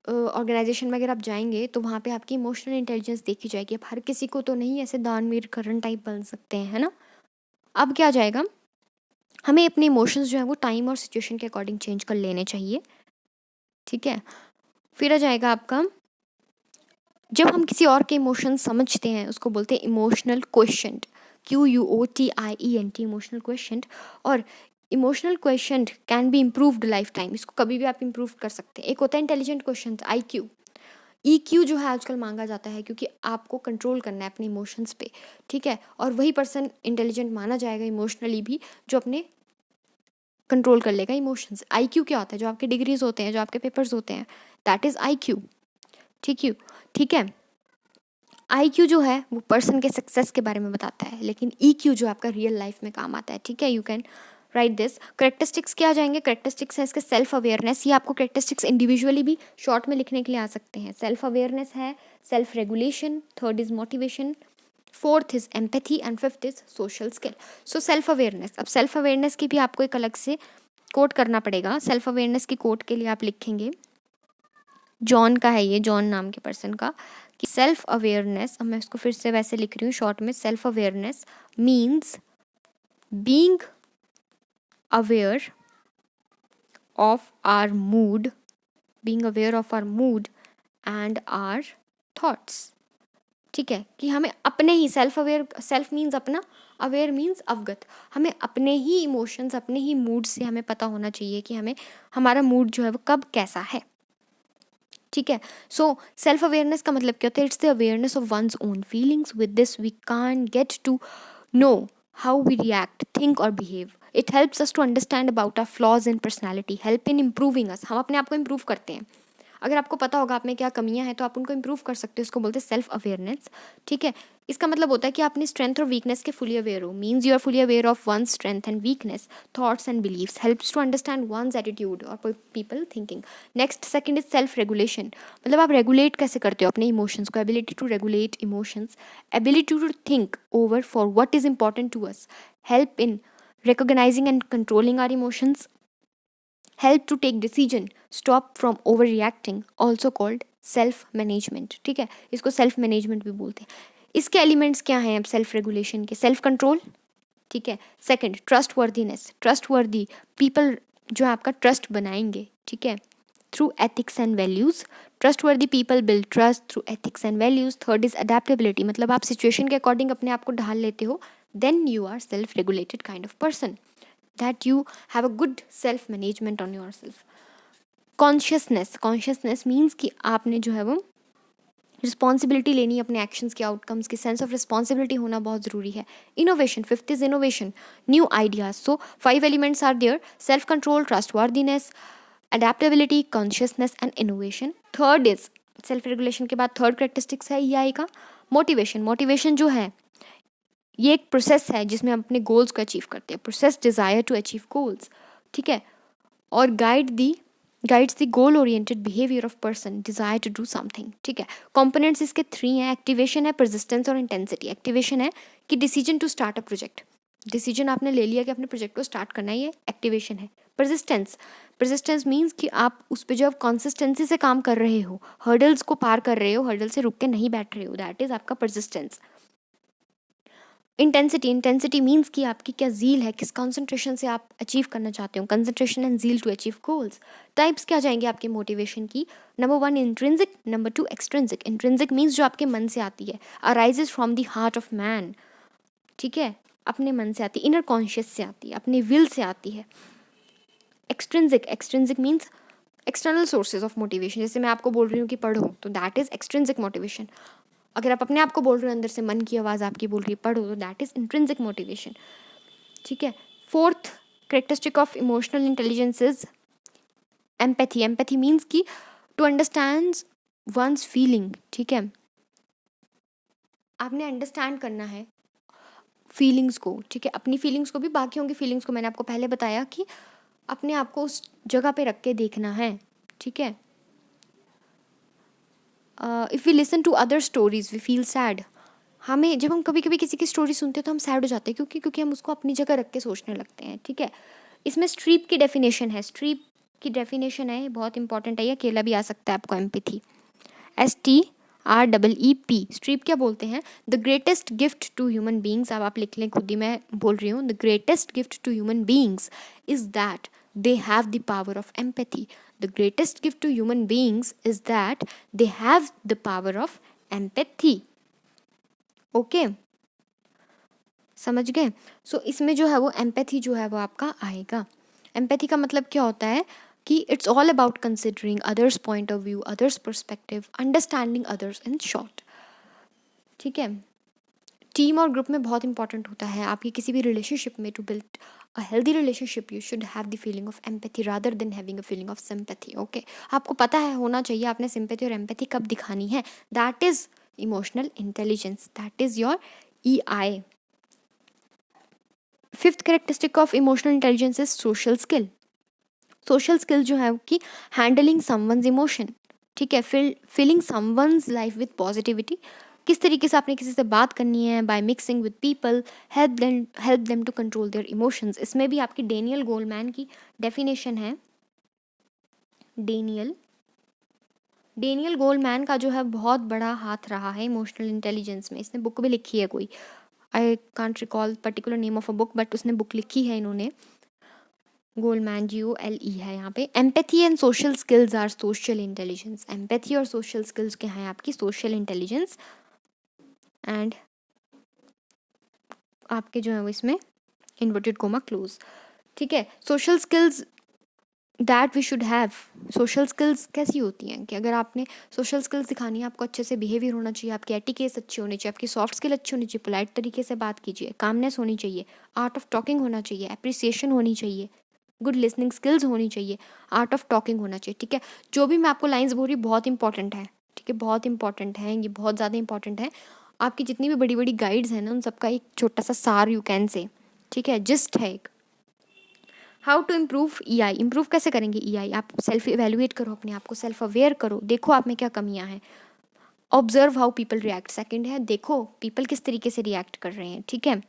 ऑर्गेनाइजेशन में अगर आप जाएंगे तो वहाँ पे आपकी इमोशनल इंटेलिजेंस देखी जाएगी. अब हर किसी को तो नहीं ऐसे दानवीर करण टाइप बन सकते हैं, है ना. अब क्या जाएगा, हमें अपने इमोशंस जो है वो टाइम और सिचुएशन के अकॉर्डिंग चेंज कर लेने चाहिए. ठीक है, फिर आ जाएगा आपका, जब हम किसी और के इमोशंस समझते हैं उसको बोलते हैं emotional quotient. QUOTIENT, emotional quotient. और emotional question can be improved lifetime. इसको कभी भी आप इम्प्रूव कर सकते हैं. एक होता है इंटेलिजेंट क्वेश्चन, IQ. EQ जो है आजकल मांगा जाता है क्योंकि आपको कंट्रोल करना है अपने इमोशंस पे. ठीक है, और वही पर्सन इंटेलिजेंट माना जाएगा इमोशनली भी जो अपने कंट्रोल कर लेगा इमोशंस. IQ क्या होता है, जो आपके डिग्रीज होते हैं, जो आपके पेपर्स होते हैं, दैट इज़ IQ. ठीक है, IQ जो है वो पर्सन के सक्सेस के बारे में बताता है, लेकिन EQ जो आपका रियल लाइफ में काम आता है. ठीक है, you can write this. Characteristics क्या आ जाएंगे, करेक्टरिस्टिक्स है इसके सेल्फ अवेयरनेस. ये आपको करेक्टरिस्टिक्स इंडिविजुअली भी शॉर्ट में लिखने के लिए आ सकते हैं. सेल्फ अवेयरनेस है, self regulation, third is motivation, fourth is empathy and fifth is social skill. So self awareness. अब सेल्फ अवेयरनेस की भी आपको एक अलग से कोट करना पड़ेगा. सेल्फ अवेयरनेस की कोट के लिए आप लिखेंगे, जॉन का है ये, जॉन नाम के पर्सन का, कि सेल्फ अवेयरनेस, अब मैं इसको फिर से वैसे लिख रही हूँ शॉर्ट में, self awareness means being aware of our mood, being aware of our mood and our thoughts. ठीक है, कि हमें अपने ही सेल्फ अवेयर, सेल्फ मीन्स अपना, अवेयर मीन्स अवगत. हमें अपने ही इमोशंस, अपने ही मूड से हमें पता होना चाहिए कि हमें हमारा मूड जो है वो कब कैसा है. ठीक है, सो सेल्फ अवेयरनेस का मतलब क्या होता है, it's the awareness of one's own feelings. With this we can get to know how we react, think or behave. It helps us to understand about our flaws in personality, help in improving us. हम अपने आप को improve करते हैं. अगर आपको पता होगा आप में क्या कमियां हैं तो आप उनको इम्प्रूव कर सकते हो, इसको बोलते हैं सेल्फ अवेयरनेस। ठीक है, इसका मतलब होता है कि आप अपनी स्ट्रेंथ और वीकनेस के फुली अवेयर हो, means you are fully aware of one strength and weakness, thoughts and beliefs, helps to understand one's attitude और people thinking. Next second is self regulation, मतलब आप रेगुलेट कैसे करते हो अपने इमोशंस को, ability to regulate emotions, ability to think over for what is important to us, help in recognizing and controlling our emotions, help to take decision, stop from overreacting, also called self management। ठीक है, इसको self management भी बोलते हैं। इसके elements क्या हैं अब सेल्फ रेगुलेशन के? सेल्फ कंट्रोल, ठीक है। Second trustworthiness, trustworthy people जो है आपका ट्रस्ट बनाएंगे, ठीक है, through ethics and values, trustworthy people build trust through ethics and values. Third is adaptability, मतलब आप सिचुएशन के अकॉर्डिंग अपने आप को ढाल लेते हो, then you are self regulated kind of person, that you have a good self management on yourself। Consciousness, consciousness means कि आपने जो है वो रिस्पॉन्सिबिलिटी लेनी है अपने एक्शंस के आउटकम्स की, सेंस ऑफ रिस्पॉन्सिबिलिटी होना बहुत ज़रूरी है। Innovation, fifth is innovation, new ideas. So 5 elements are there, self control, trustworthiness, adaptability, consciousness and innovation. Third is self regulation के बाद थर्ड करेक्टरिस्टिक्स है EI का मोटिवेशन। मोटिवेशन जो है ये एक प्रोसेस है जिसमें हम अपने गोल्स को अचीव करते हैं, process desire to achieve goals, ठीक है, और guides the goal oriented behaviour of person desire to do something. ठीक है, कंपोनेंट्स इसके 3 हैं, एक्टिवेशन है, परसिस्टेंस और इंटेंसिटी। एक्टिवेशन है कि decision to start a project, decision आपने ले लिया कि अपने प्रोजेक्ट को स्टार्ट करना है, ये एक्टिवेशन है। परसिस्टेंस, परसिस्टेंस मीन्स कि आप उस पर जब कंसिस्टेंसी से काम कर रहे हो, हर्डल्स को पार कर रहे हो, हर्डल से रुक के नहीं बैठ रहे हो, दैट इज आपका परसिस्टेंस। इंटेंसिटी, इंटेंसिटी मीन्स कि आपकी क्या जील है, किस कंसंट्रेशन से आप अचीव करना चाहते हो, concentration and zeal to achieve goals. Types क्या जाएंगे आपके मोटिवेशन की? Number 1 intrinsic, number 2 extrinsic. Intrinsic means जो आपके मन से आती है, arises from the heart of man, ठीक है, अपने मन से आती है, इनर कॉन्शियस से आती है, अपने विल से आती है। Extrinsic, extrinsic means external sources of motivation, जैसे मैं आपको बोल रही हूँ कि पढ़ो, तो दैट इज एक्सट्रिंसिक मोटिवेशन। अगर आप अपने आप को बोल रहे हो, अंदर से मन की आवाज़ आपकी बोल रही है पढ़ो, तो दैट इज इंट्रिंसिक मोटिवेशन। ठीक है, fourth characteristic of emotional intelligence is empathy. Empathy means कि टू अंडरस्टैंड वंस फीलिंग, ठीक है, आपने अंडरस्टैंड करना है फीलिंग्स को, ठीक है, अपनी फीलिंग्स को भी, बाकियों की फीलिंग्स को। मैंने आपको पहले बताया कि अपने आप को उस जगह पे रख के देखना है, ठीक है। If we listen to other stories we feel sad, हमें जब हम कभी कभी किसी की स्टोरी सुनते हैं तो हम सैड हो जाते हैं, क्योंकि हम उसको अपनी जगह रख के सोचने लगते हैं, ठीक है। इसमें स्ट्रीप की डेफिनेशन है, स्ट्रीप की डेफिनेशन है, बहुत इंपॉर्टेंट है, ये अकेला भी आ सकता है आपको, एम्पैथी, STREEP। स्ट्रीप क्या बोलते हैं? The greatest gift to human beings, अब आप लिख लें, खुद ही मैं बोल रही हूँ, the greatest gift to human beings is that they have the power of empathy. The greatest gift to human beings is that they have the power of empathy. Okay, समझ गए? सो इसमें जो है वो एम्पैथी जो है वो आपका आएगा। एम्पैथी का मतलब क्या होता है कि it's all about considering others point of view, others perspective, understanding others in short, ठीक है। टीम और ग्रुप में बहुत इंपॉर्टेंट होता है आपकी किसी भी रिलेशनशिप में, to build a healthy relationship you should have the feeling of empathy rather than having a feeling of sympathy. Okay, आपको पता है, होना चाहिए आपने सिंपैथी और एम्पैथी कब दिखानी है, that is emotional intelligence, that is your EI। Fifth characteristic of emotional intelligence is social skill. Social skill जो है कि हैंडलिंग समवन्स इमोशन, ठीक है, filling someone's life with positivity, किस तरीके से आपने किसी से बात करनी है, by mixing with people, help them to control their emotions. इसमें भी आपकी डेनियल गोलमैन की डेफिनेशन है। डेनियल गोलमैन का जो है बहुत बड़ा हाथ रहा है इमोशनल इंटेलिजेंस में, इसने बुक भी लिखी है कोई, I can't recall particular name of a book, but उसने बुक लिखी है इन्होंने, गोलमैन, GOLE है यहाँ पे। Empathy and social skills are social intelligence. Empathy और सोशल स्किल्स क्या हैं आपकी? सोशल इंटेलिजेंस, एंड आपके जो है वो इसमें इन्वर्टेड कोमा क्लोज, ठीक है। Social skills that we should have, social skills कैसी होती हैं कि अगर आपने सोशल स्किल्स दिखानी है, आपको अच्छे से बिहेवियर होना चाहिए, आपकी एटिकेट्स अच्छी होनी चाहिए, आपकी सॉफ्ट स्किल अच्छी होनी चाहिए, पोलाइट तरीके से बात कीजिए, कामनेस होनी चाहिए, आर्ट ऑफ टॉकिंग होना चाहिए, अप्रिसिएशन होनी चाहिए, गुड लिसनिंग स्किल्स होनी चाहिए, आर्ट ऑफ टॉकिंग होना चाहिए, ठीक है। जो भी मैं आपको लाइंस बोल रही बहुत इंपॉर्टेंट है, ठीक है, बहुत इंपॉर्टेंट है, ये बहुत ज़्यादा इंपॉर्टेंट है। आपकी जितनी भी बड़ी बड़ी गाइड्स हैं ना, उन सबका एक छोटा सा सार यू कैन से, ठीक है, जिस्ट है एक। How to improve EI, improve कैसे करेंगे EI? आप सेल्फ इवेल्युएट करो अपने आप को, सेल्फ अवेयर करो, देखो आप में क्या कमियां हैं। Observe how people react, second है देखो पीपल किस तरीके से रिएक्ट कर रहे हैं, ठीक है।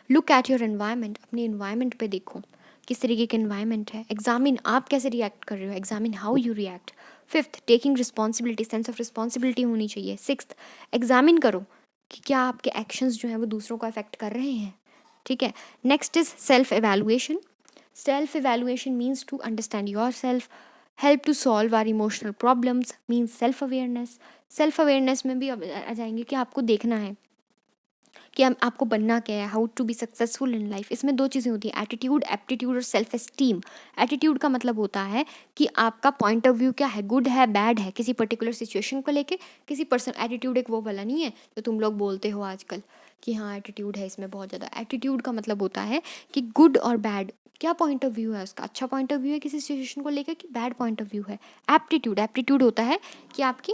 लुक एट योर एनवायरनमेंट, अपने एनवायरनमेंट पे देखो किस तरीके का एनवायरनमेंट है। एग्जामिन आप कैसे रिएक्ट कर रहे हो, examine how you react. Fifth, taking responsibility, sense of responsibility होनी चाहिए। सिक्स्थ, एग्जामिन करो कि क्या आपके एक्शंस जो हैं वो दूसरों को अफेक्ट कर रहे हैं, ठीक है। Next is self evaluation. Self evaluation means to understand yourself, help to solve our emotional problems, means self awareness। Self awareness में भी अब आ जाएंगे कि आपको देखना है कि आपको बनना क्या है, how to be successful in life. इसमें दो चीज़ें होती हैं, एटीट्यूड, एप्टीट्यूड और सेल्फ एस्टीम। एटीट्यूड का मतलब होता है कि आपका पॉइंट ऑफ व्यू क्या है, गुड है बैड है, किसी पर्टिकुलर सिचुएशन को लेके, किसी पर्सन। एटीट्यूड एक वो वाला नहीं है जो तुम लोग बोलते हो आजकल कि हाँ एटीट्यूड है इसमें बहुत ज़्यादा। एटीट्यूड का मतलब होता है कि गुड और बैड, क्या पॉइंट ऑफ व्यू है उसका, अच्छा पॉइंट ऑफ व्यू है किसी सिचुएशन को लेकर कि बैड पॉइंट ऑफ व्यू है। एप्टीट्यूड, एप्टीट्यूड होता है कि आपकी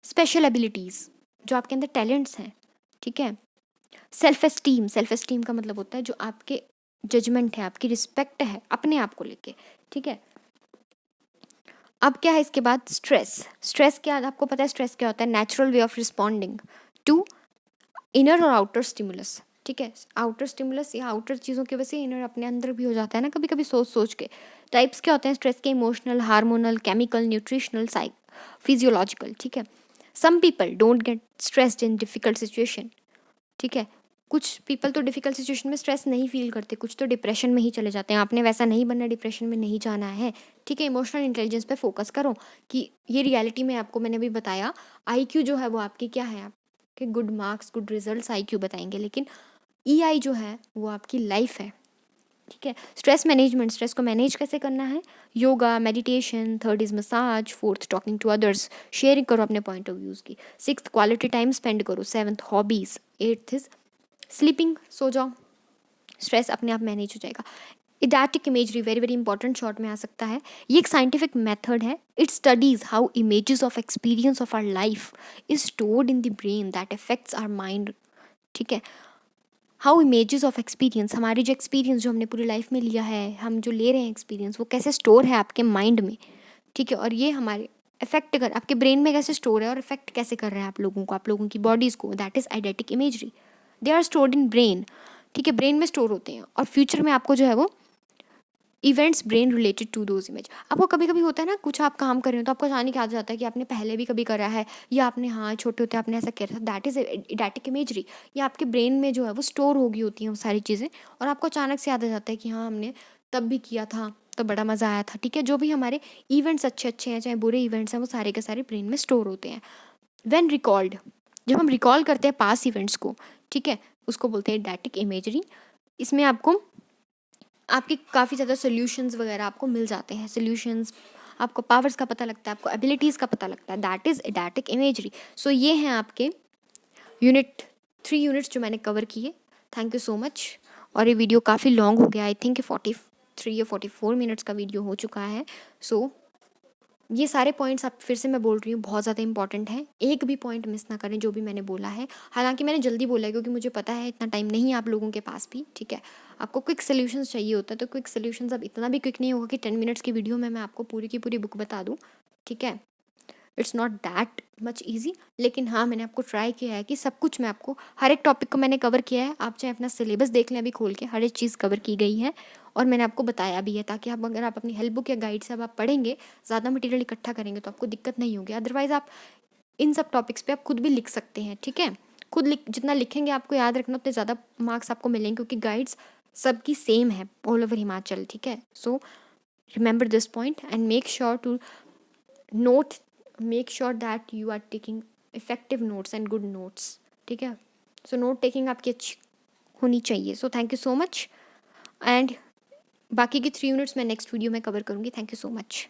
स्पेशल एबिलिटीज़, जो आपके अंदर टैलेंट्स हैं, ठीक है। सेल्फ एस्टीम, सेल्फ एस्टीम का मतलब होता है जो आपके जजमेंट है, आपकी रिस्पेक्ट है अपने आप को लेके, ठीक है। अब क्या है इसके बाद, स्ट्रेस। स्ट्रेस क्या, आपको पता है स्ट्रेस क्या होता है, natural way of responding to inner और आउटर स्टिमुलस, ठीक है। आउटर स्टिमुलस या आउटर चीज़ों की वजह से इनर अपने अंदर भी हो जाता है ना कभी कभी सोच सोच के। टाइप्स क्या होते हैं स्ट्रेस के, emotional, hormonal, chemical, nutritional, physiological, ठीक है। Some people don't get stressed in difficult situation, ठीक है। कुछ पीपल तो डिफिकल्ट सिचुएशन में स्ट्रेस नहीं फील करते, कुछ तो डिप्रेशन में ही चले जाते हैं। आपने वैसा नहीं बनना, डिप्रेशन में नहीं जाना है, ठीक है। इमोशनल इंटेलिजेंस पे फोकस करो कि ये रियलिटी में आपको मैंने भी बताया, IQ जो है वो आपकी क्या है, आपके good marks, good results IQ बताएंगे, लेकिन EI जो है वो आपकी लाइफ है, ठीक है। स्ट्रेस मैनेजमेंट, स्ट्रेस को मैनेज कैसे करना है, yoga, meditation. Third is massage. Fourth, talking to others, sharing करो अपने पॉइंट ऑफ व्यूज़ की। सिक्स्थ, क्वालिटी टाइम स्पेंड करो। Seventh, hobbies. Eighth is sleeping, सो जाओ, स्ट्रेस अपने आप मैनेज हो जाएगा। Eidetic imagery, very very important, short में आ सकता है। ये एक साइंटिफिक मेथड है। It studies how images of experience of our life is stored in the brain that affects our mind, ठीक है। हाउ इमेजेस ऑफ एक्सपीरियंस, हमारी जो एक्सपीरियंस जो हमने पूरी लाइफ में लिया है, हम जो ले रहे हैं एक्सपीरियंस, वो कैसे स्टोर है आपके माइंड में, ठीक है। और ये हमारे इफेक्ट कर, आपके ब्रेन में कैसे स्टोर है और इफेक्ट कैसे कर रहे हैं आप लोगों को, आप लोगों की बॉडीज़ को, that is eidetic imagery. They are stored in brain, ठीक है, ब्रेन में स्टोर होते हैं। और फ्यूचर में आपको जो है वो events brain related to those image. आपको कभी कभी होता है ना, कुछ आप काम कर रहे हो तो आपको अचानक याद जाता है कि आपने पहले भी कभी करा है, या आपने हाँ छोटे होते आपने ऐसा किया था, दैट इज़ इडैटिक इमेजरी। या आपके ब्रेन में जो है वो स्टोर हो गई होती हैं वो सारी चीज़ें, और आपको अचानक से याद आ जाता है कि हाँ हमने तब भी किया था तो बड़ा मज़ा आया था, ठीक है। जो भी हमारे इवेंट्स अच्छे अच्छे हैं चाहे बुरे इवेंट्स हैं, वो सारे के सारे ब्रेन में स्टोर होते हैं। व्हेन रिकॉल्ड, जब हम रिकॉल करते हैं पास इवेंट्स को, ठीक है, उसको बोलते हैं इडैटिक इमेजरी। इसमें आपको आपके काफ़ी ज़्यादा सोल्यूशंस वगैरह आपको मिल जाते हैं, सोल्यूशंस, आपको पावर्स का पता लगता है, आपको एबिलिटीज़ का पता लगता है, दैट इज़ इडैटिक इमेजरी। सो ये हैं आपके यूनिट 3 यूनिट्स जो मैंने कवर किए। Thank you so much. और ये वीडियो काफ़ी लॉन्ग हो गया, आई थिंक 43 या 44 मिनट्स का वीडियो हो चुका है। सो ये सारे पॉइंट्स आप फिर से मैं बोल रही हूँ बहुत ज़्यादा इंपॉर्टेंट है, एक भी पॉइंट मिस ना करें जो भी मैंने बोला है। हालांकि मैंने जल्दी बोला है क्योंकि मुझे पता है इतना टाइम नहीं है आप लोगों के पास भी, ठीक है। आपको क्विक सोल्यूशंस चाहिए होता है, तो क्विक सोल्यूशंस अब इतना भी क्विक नहीं होगा कि 10 मिनट्स की वीडियो में मैं आपको पूरी की पूरी बुक बता दूँ, ठीक है। It's not that much easy, लेकिन हाँ मैंने आपको ट्राई किया है कि सब कुछ मैं आपको, हर एक टॉपिक को मैंने कवर किया है। आप चाहे अपना सिलेबस देख लें अभी खोल के, हर एक चीज़ कवर की गई है और मैंने आपको बताया भी है, ताकि आप अगर आप अपनी हेल्प बुक या गाइड से अब आप पढ़ेंगे, ज़्यादा मटेरियल इकट्ठा करेंगे तो आपको दिक्कत नहीं होगी। अदरवाइज़ आप इन सब टॉपिक्स पे आप खुद भी लिख सकते हैं, ठीक है। खुद जितना लिखेंगे आपको याद रखना उतने ज़्यादा मार्क्स आपको मिलेंगे, क्योंकि गाइड्स सबकी सेम है ऑल ओवर हिमाचल, ठीक है। So remember this point and make sure to note, make sure that you are taking effective notes and good notes, ठीक है। सो नोट टेकिंग आपकी अच्छी होनी चाहिए। So thank you so much, and बाकी की 3 यूनिट्स मैं नेक्स्ट वीडियो में कवर करूँगी। Thank you so much.